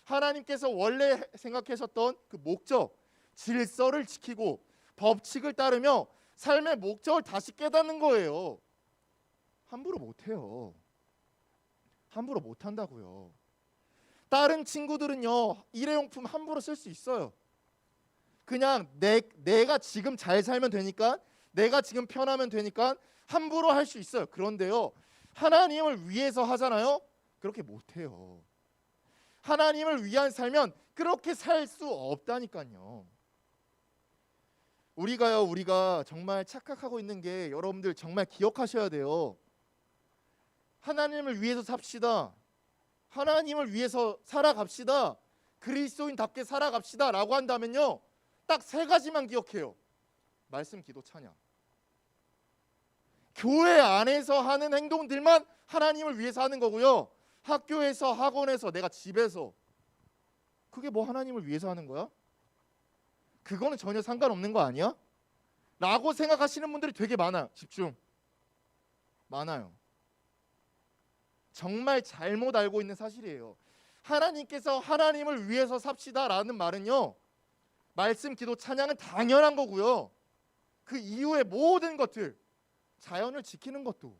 하나님께서 원래 생각하셨던 그 목적, 질서를 지키고 법칙을 따르며 삶의 목적을 다시 깨닫는 거예요. 함부로 못해요. 함부로 못한다고요. 다른 친구들은요, 일회용품 함부로 쓸 수 있어요. 그냥 내가 지금 잘 살면 되니까, 내가 지금 편하면 되니까 함부로 할 수 있어요. 그런데요, 하나님을 위해서 하잖아요. 그렇게 못해요. 하나님을 위한 살면 그렇게 살 수 없다니까요. 우리가 정말 착각하고 있는 게, 여러분들 정말 기억하셔야 돼요. 하나님을 위해서 삽시다. 하나님을 위해서 살아갑시다. 그리스도인답게 살아갑시다 라고 한다면요, 딱 세 가지만 기억해요. 말씀, 기도, 찬양. 교회 안에서 하는 행동들만 하나님을 위해서 하는 거고요, 학교에서, 학원에서, 내가 집에서, 그게 뭐 하나님을 위해서 하는 거야? 그거는 전혀 상관없는 거 아니야? 라고 생각하시는 분들이 되게 많아요. 집중. 많아요. 정말 잘못 알고 있는 사실이에요. 하나님께서 하나님을 위해서 삽시다 라는 말은요, 말씀, 기도, 찬양은 당연한 거고요, 그 이후의 모든 것들, 자연을 지키는 것도,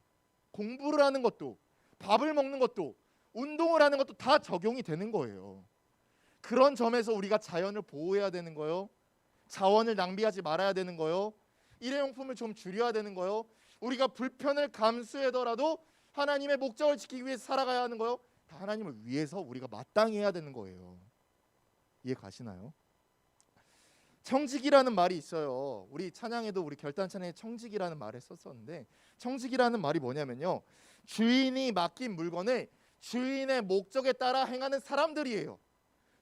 공부를 하는 것도, 밥을 먹는 것도, 운동을 하는 것도 다 적용이 되는 거예요. 그런 점에서 우리가 자연을 보호해야 되는 거예요. 자원을 낭비하지 말아야 되는 거예요. 일회용품을 좀 줄여야 되는 거예요. 우리가 불편을 감수하더라도 하나님의 목적을 지키기 위해서 살아가야 하는 거요. 다 하나님을 위해서 우리가 마땅히 해야 되는 거예요. 이해 가시나요? 청직이라는 말이 있어요. 우리 찬양에도 우리 결단 찬양에 청직이라는 말을 썼었는데, 청직이라는 말이 뭐냐면요, 주인이 맡긴 물건을 주인의 목적에 따라 행하는 사람들이에요.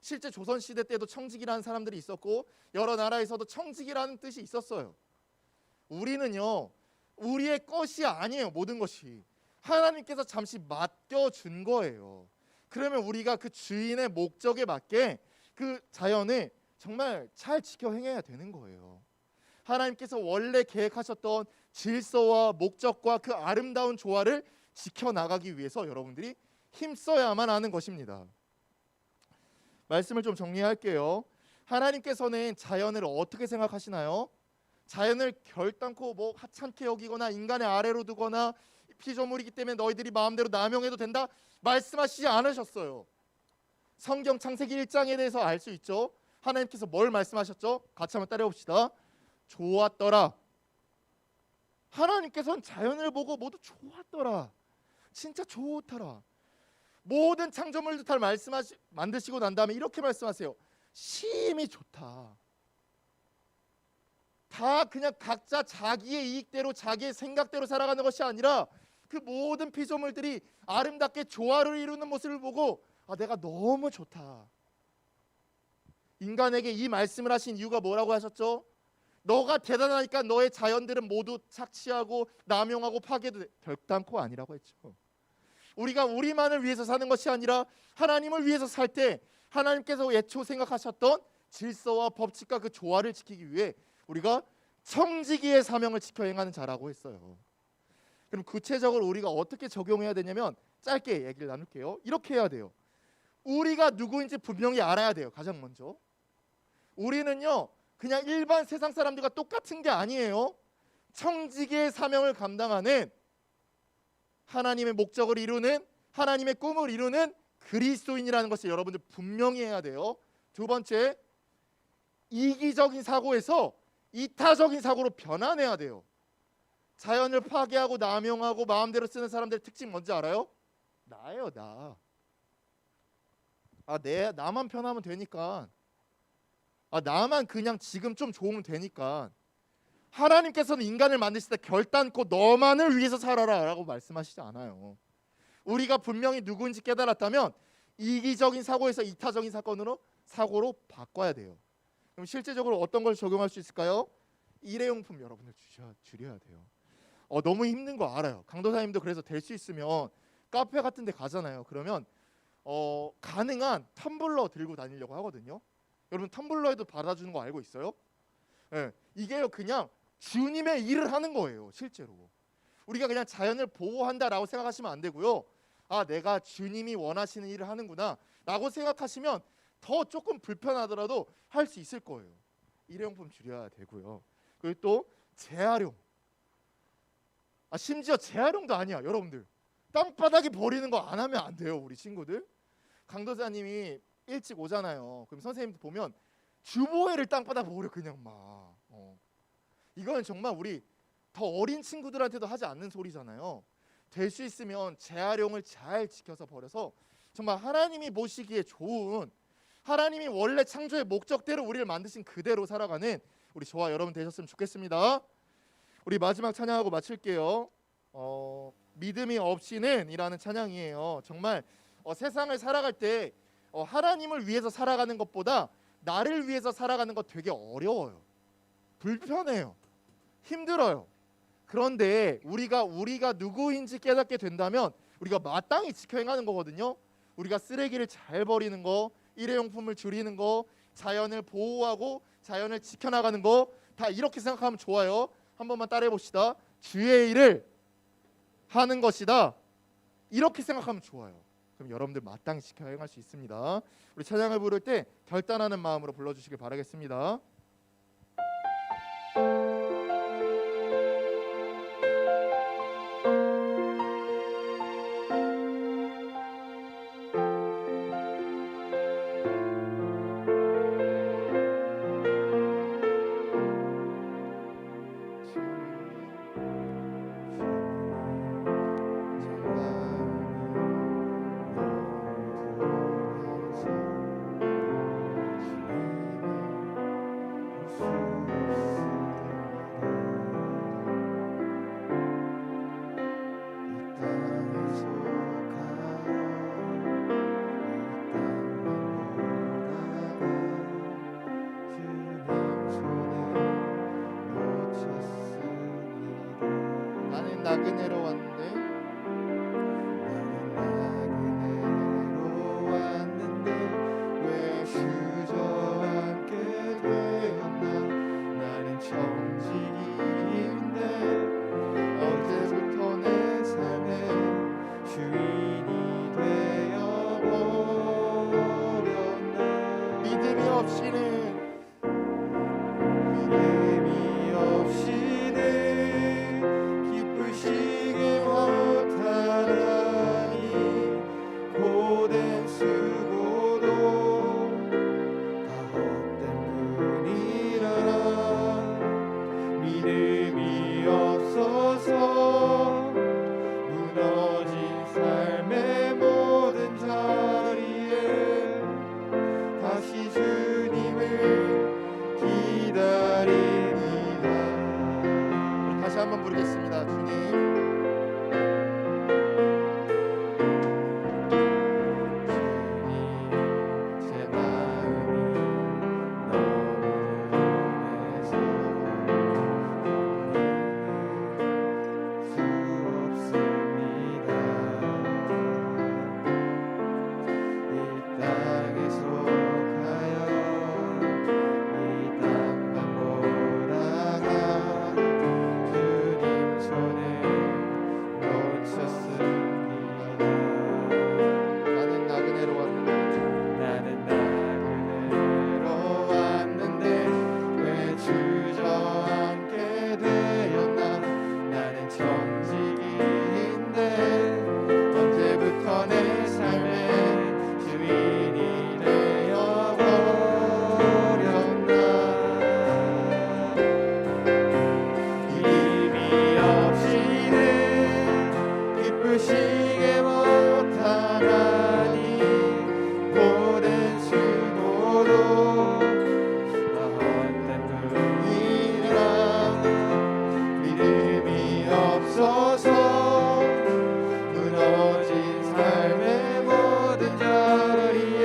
실제 조선시대 때도 청직이라는 사람들이 있었고 여러 나라에서도 청직이라는 뜻이 있었어요. 우리는요, 우리의 것이 아니에요. 모든 것이 하나님께서 잠시 맡겨준 거예요. 그러면 우리가 그 주인의 목적에 맞게 그 자연을 정말 잘 지켜 행해야 되는 거예요. 하나님께서 원래 계획하셨던 질서와 목적과 그 아름다운 조화를 지켜나가기 위해서 여러분들이 힘써야만 하는 것입니다. 말씀을 좀 정리할게요. 하나님께서는 자연을 어떻게 생각하시나요? 자연을 결단코 뭐 하찮게 여기거나 인간의 아래로 두거나 피조물이기 때문에 너희들이 마음대로 남용해도 된다 말씀하시지 않으셨어요. 성경 창세기 1장에 대해서 알 수 있죠. 하나님께서 뭘 말씀하셨죠? 같이 한번 따라해봅시다. 좋았더라. 하나님께서는 자연을 보고 모두 좋았더라. 진짜 좋더라. 모든 창조물들 다 만드시고 난 다음에 이렇게 말씀하세요. 심히 좋다. 다 그냥 각자 자기의 이익대로 자기의 생각대로 살아가는 것이 아니라 그 모든 피조물들이 아름답게 조화를 이루는 모습을 보고 내가 너무 좋다. 인간에게 이 말씀을 하신 이유가 뭐라고 하셨죠? 너가 대단하니까 너의 자연들은 모두 착취하고 남용하고 파괴도 결단코 아니라고 했죠. 우리가 우리만을 위해서 사는 것이 아니라 하나님을 위해서 살 때 하나님께서 애초 생각하셨던 질서와 법칙과 그 조화를 지키기 위해 우리가 청지기의 사명을 지켜 행하는 자라고 했어요. 그럼 구체적으로 우리가 어떻게 적용해야 되냐면 짧게 얘기를 나눌게요. 이렇게 해야 돼요. 우리가 누구인지 분명히 알아야 돼요. 가장 먼저 우리는요 그냥 일반 세상 사람들과 똑같은 게 아니에요. 청지기의 사명을 감당하는 하나님의 목적을 이루는 하나님의 꿈을 이루는 그리스도인이라는 것을 여러분들 분명히 해야 돼요. 두 번째, 이기적인 사고에서 이타적인 사고로 변화해야 돼요. 자연을 파괴하고 남용하고 마음대로 쓰는 사람들의 특징 뭔지 알아요? 나예요, 나. 나만 편하면 되니까. 나만 그냥 지금 좀 좋으면 되니까. 하나님께서는 인간을 만드실 때 결단코 너만을 위해서 살아라 라고 말씀하시지 않아요. 우리가 분명히 누구인지 깨달았다면 이기적인 사고에서 이타적인 사고로 바꿔야 돼요. 그럼 실제적으로 어떤 걸 적용할 수 있을까요? 일회용품 여러분들 줄여야 돼요. 너무 힘든 거 알아요. 강도사님도 그래서 될 수 있으면 카페 같은 데 가잖아요. 그러면 가능한 텀블러 들고 다니려고 하거든요. 여러분 텀블러에도 받아주는 거 알고 있어요? 네, 이게요 그냥 주님의 일을 하는 거예요. 실제로 우리가 그냥 자연을 보호한다라고 생각하시면 안 되고요. 내가 주님이 원하시는 일을 하는구나 라고 생각하시면 더 조금 불편하더라도 할 수 있을 거예요. 일회용품 줄여야 되고요. 그리고 또 재활용. 심지어 재활용도 아니야. 여러분들 땅바닥에 버리는 거 안 하면 안 돼요. 우리 친구들 강도사님이 일찍 오잖아요. 그럼 선생님도 보면 주보회를 땅바닥에 버려 그냥 막. 이거는 정말 우리 더 어린 친구들한테도 하지 않는 소리잖아요. 될 수 있으면 재활용을 잘 지켜서 버려서 정말 하나님이 보시기에 좋은 하나님이 원래 창조의 목적대로 우리를 만드신 그대로 살아가는 우리 저와 여러분 되셨으면 좋겠습니다. 우리 마지막 찬양하고 마칠게요. 믿음이 없이는 이라는 찬양이에요. 정말 세상을 살아갈 때 하나님을 위해서 살아가는 것보다 나를 위해서 살아가는 것 되게 어려워요. 불편해요. 힘들어요. 그런데 우리가 누구인지 깨닫게 된다면 우리가 마땅히 지켜 행하는 거거든요. 우리가 쓰레기를 잘 버리는 거, 일회용품을 줄이는 거, 자연을 보호하고 자연을 지켜나가는 거 다 이렇게 생각하면 좋아요. 한 번만 따라해 봅시다. 주의 일을 하는 것이다. 이렇게 생각하면 좋아요. 그럼 여러분들 마땅히 지켜 행할 수 있습니다. 우리 찬양을 부를 때 결단하는 마음으로 불러주시길 바라겠습니다. 정말 없이는 기쁘시게 못하나니 고된 수고도 다 헛된 뿐이라 믿음이 없어서 무너진 삶의 모든 자리에 다시 주님을 기다립니다. 다시 한번 부르겠습니다. 주님, 제 마음이 너무 흔해서 수 없습니다. 이 땅에 속하여 이 땅만 보다가 주님 손에 놓쳤습니다. 나는 나그네로 왔는데 왜 주저앉게 되었나. 나는 청지기인데 언제부터 내 삶의 주인이 되어버렸나. 힘이 없이는 기쁘시게 못하나니 고된 수고도 다 헛된 뿐이라 믿음이 없어서 무너진 삶의 모든 자리에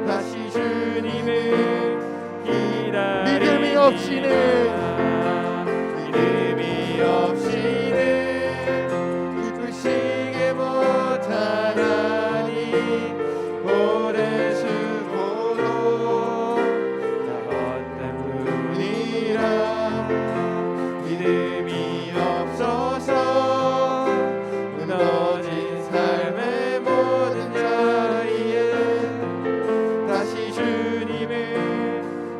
다시 주님을 믿음이 없이는 기쁘시게 못하나니 고된 수고도 다 헛된 뿐이라 믿음이 없어서 무너진 삶의 모든 자리에 다시 주님을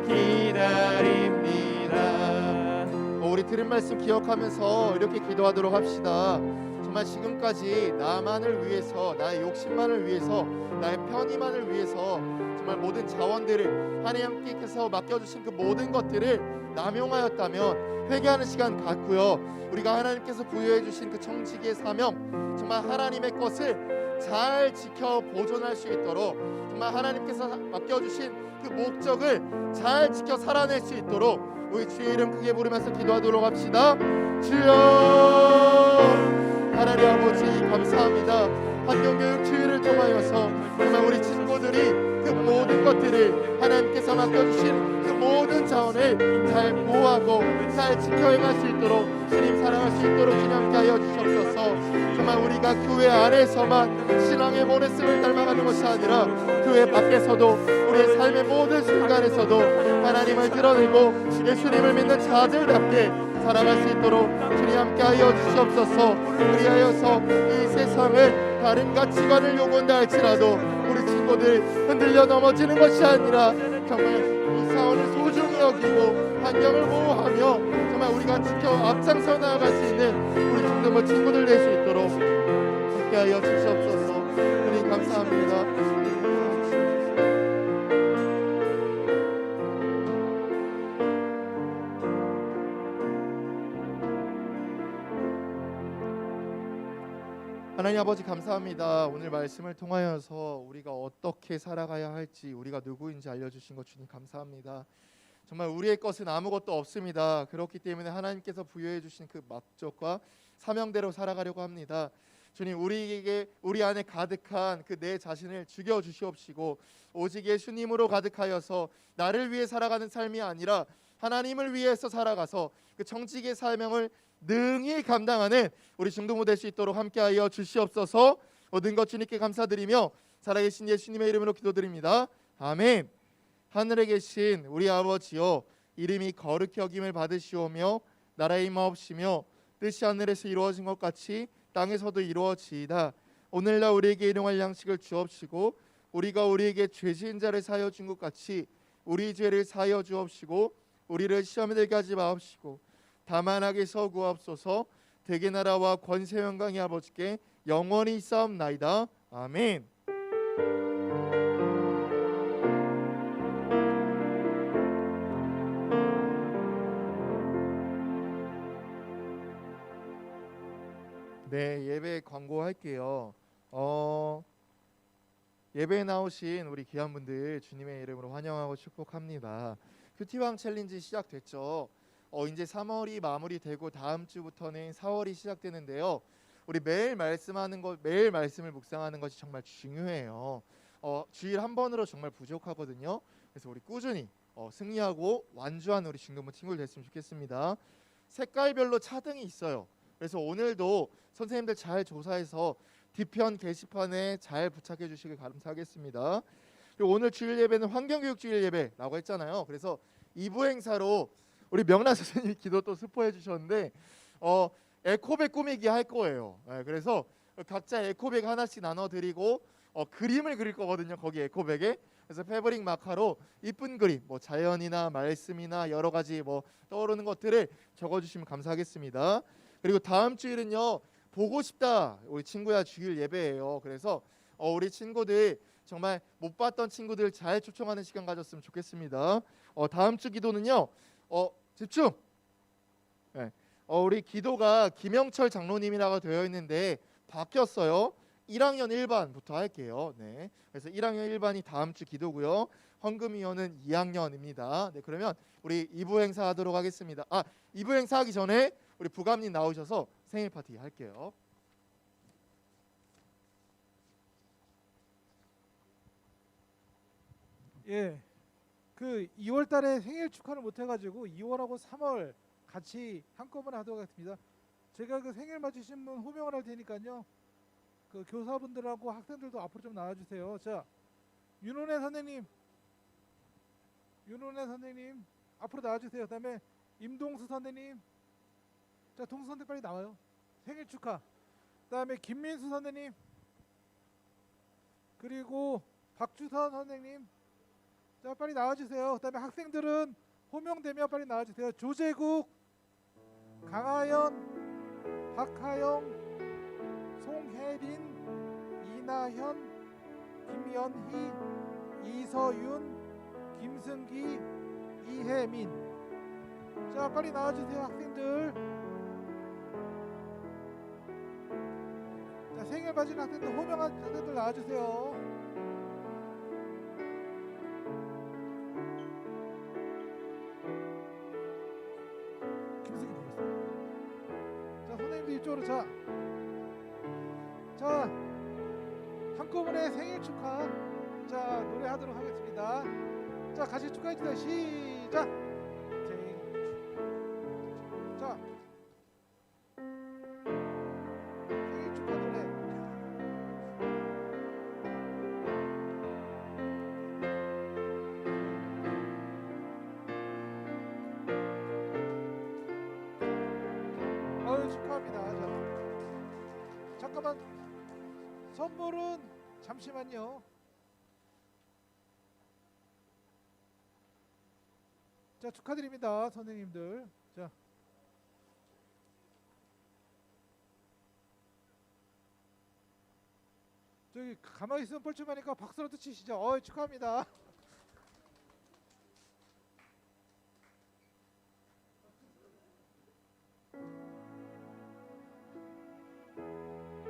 기다립니다. 우리 들은 말씀 기억하면서 이렇게 기도하도록 합시다. 정말 지금까지 나만을 위해서, 나의 욕심만을 위해서, 나의 편의만을 위해서 정말 모든 자원들을 하나님께서 맡겨주신 그 모든 것들을 남용하였다면 회개하는 시간 갖고요, 우리가 하나님께서 부여해 주신 그 청지기의 사명, 정말 하나님의 것을 잘 지켜 보존할 수 있도록, 정말 하나님께서 맡겨주신 그 목적을 잘 지켜 살아낼 수 있도록 우리 주의 이름 크게 부르면서 기도하도록 합시다. 주여, 하나님 아버지 감사합니다. 환경교육 주의를 통하여서 정말 우리 친구들이 그 모든 것들을 하나님께서 맡겨주신 그 모든 자원을 잘 보호하고 잘 지켜 행할 수 있도록, 주님 사랑할 수 있도록 주님 함께 하여 주시옵소서. 정말 우리가 교회 안에서만 신앙의 모래성을 닮아가는 것이 아니라 교회 밖에서도 우리의 삶의 모든 순간에서도 하나님을 드러내고 예수님을 믿는 자들답게 살아갈 수 있도록 주님 함께 하여 주시옵소서. 그리하여서 이 세상을 다른 가치관을 요구한다 할지라도 우리 친구들 흔들려 넘어지는 것이 아니라 정말 이 사원을 소중히 여기고 환경을 보호하며 정말 우리가 지켜 앞장서 나아갈 수 있는 우리 중등부 친구들 될 수 있도록 함께 하여 주시옵소서. 주님 감사합니다. 하나님 아버지 감사합니다. 오늘 말씀을 통하여서 우리가 어떻게 살아가야 할지, 우리가 누구인지 알려주신 것 주님 감사합니다. 정말 우리의 것은 아무것도 없습니다. 그렇기 때문에 하나님께서 부여해 주신 그 목적과 사명대로 살아가려고 합니다. 주님, 우리 안에 가득한 그 내 자신을 죽여 주시옵시고 오직 예수님으로 가득하여서 나를 위해 살아가는 삶이 아니라 하나님을 위해서 살아가서 그 청지기의 사명을 능히 감당하는 우리 중등부 될 수 있도록 함께하여 주시옵소서. 모든 것 주님께 감사드리며 살아계신 예수님의 이름으로 기도드립니다. 아멘. 하늘에 계신 우리 아버지여, 이름이 거룩히 여김을 받으시오며 나라의 임하옵시며 뜻이 하늘에서 이루어진 것 같이 땅에서도 이루어지이다. 오늘날 우리에게 일용할 양식을 주옵시고 우리가 우리에게 죄 지은 자를 사하여 준 것 같이 우리 죄를 사하여 주옵시고 우리를 시험에 들게 하지 마옵시고 다만 악에서 구하옵소서. 대개 나라와 권세 영광이 아버지께 영원히 있사옵나이다. 아멘. 네, 예배 광고할게요. 예배에 나오신 우리 귀한 분들 주님의 이름으로 환영하고 축복합니다. 큐티왕 챌린지 시작됐죠. 이제 3월이 마무리되고 다음 주부터는 4월이 시작되는데요. 우리 매일 말씀을 묵상하는 것이 정말 중요해요. 주일 한 번으로 정말 부족하거든요. 그래서 우리 꾸준히 승리하고 완주한 우리 중등부 친구들 됐으면 좋겠습니다. 색깔별로 차등이 있어요. 그래서 오늘도 선생님들 잘 조사해서 뒤편 게시판에 잘 부착해 주시길 감사하겠습니다. 그리고 오늘 주일 예배는 환경교육 주일 예배라고 했잖아요. 그래서 2부 행사로 우리 명란 선생님이 기도 또 스포해 주셨는데 에코백 꾸미기 할 거예요. 그래서 각자 에코백 하나씩 나눠드리고 그림을 그릴 거거든요. 거기 에코백에. 그래서 패브릭 마카로 이쁜 그림, 뭐 자연이나 말씀이나 여러 가지 뭐 떠오르는 것들을 적어주시면 감사하겠습니다. 그리고 다음 주일은요, 보고 싶다 우리 친구야 주일 예배예요. 그래서 우리 친구들 정말 못 봤던 친구들 잘 초청하는 시간 가졌으면 좋겠습니다. 다음 주 기도는요, 집중. 네. 우리 기도가 김영철 장로님이라고 되어 있는데 바뀌었어요. 1학년 1반부터 할게요. 네. 그래서 1학년 1반이 다음 주 기도고요. 헌금위원은 2학년입니다. 네, 그러면 우리 2부 행사 하도록 하겠습니다. 2부 행사 하기 전에 우리 부감님 나오셔서 생일 파티 할게요. 예, 그 2월 달에 생일 축하를 못 해가지고 2월하고 3월 같이 한꺼번에 하도록 하겠습니다. 제가 그 생일 맞으신 분 호명을 할 테니까요. 그 교사분들하고 학생들도 앞으로 좀 나와주세요. 자, 윤은혜 선생님 앞으로 나와주세요. 그다음에 임동수 선생님, 자 동수 선생님 빨리 나와요. 생일 축하. 그다음에 김민수 선생님, 그리고 박주선 선생님, 자 빨리 나와주세요. 그다음에 학생들은 호명되면 빨리 나와주세요. 조재국, 강하연, 박하영, 송혜린, 이나현, 김연희, 이서윤, 김승기, 이혜민. 자 빨리 나와주세요 학생들. 자 생일 맞은 학생들, 호명한 학생들 나와주세요. 이쪽으로. 자 한꺼번에 생일 축하. 자 노래하도록 하겠습니다. 자 같이 축하해 주세요. 시작. 자 생일 축하 노래. 축하합니다. 자, 잠깐만, 선물은 잠시만요. 자 축하드립니다 선생님들. 자 저기 가만히 있으면 뻘쭘하니까 박수라도 치시죠. 축하합니다.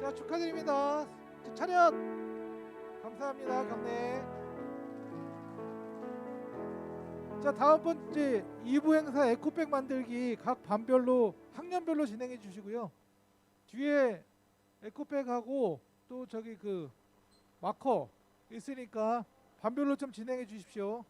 자 축하드립니다. 자, 차렷. 감사합니다. 경례. 자 다음 번째 2부 행사 에코백 만들기 각 반별로 학년별로 진행해 주시고요. 뒤에 에코백하고 또 저기 그 마커 있으니까 반별로 좀 진행해 주십시오.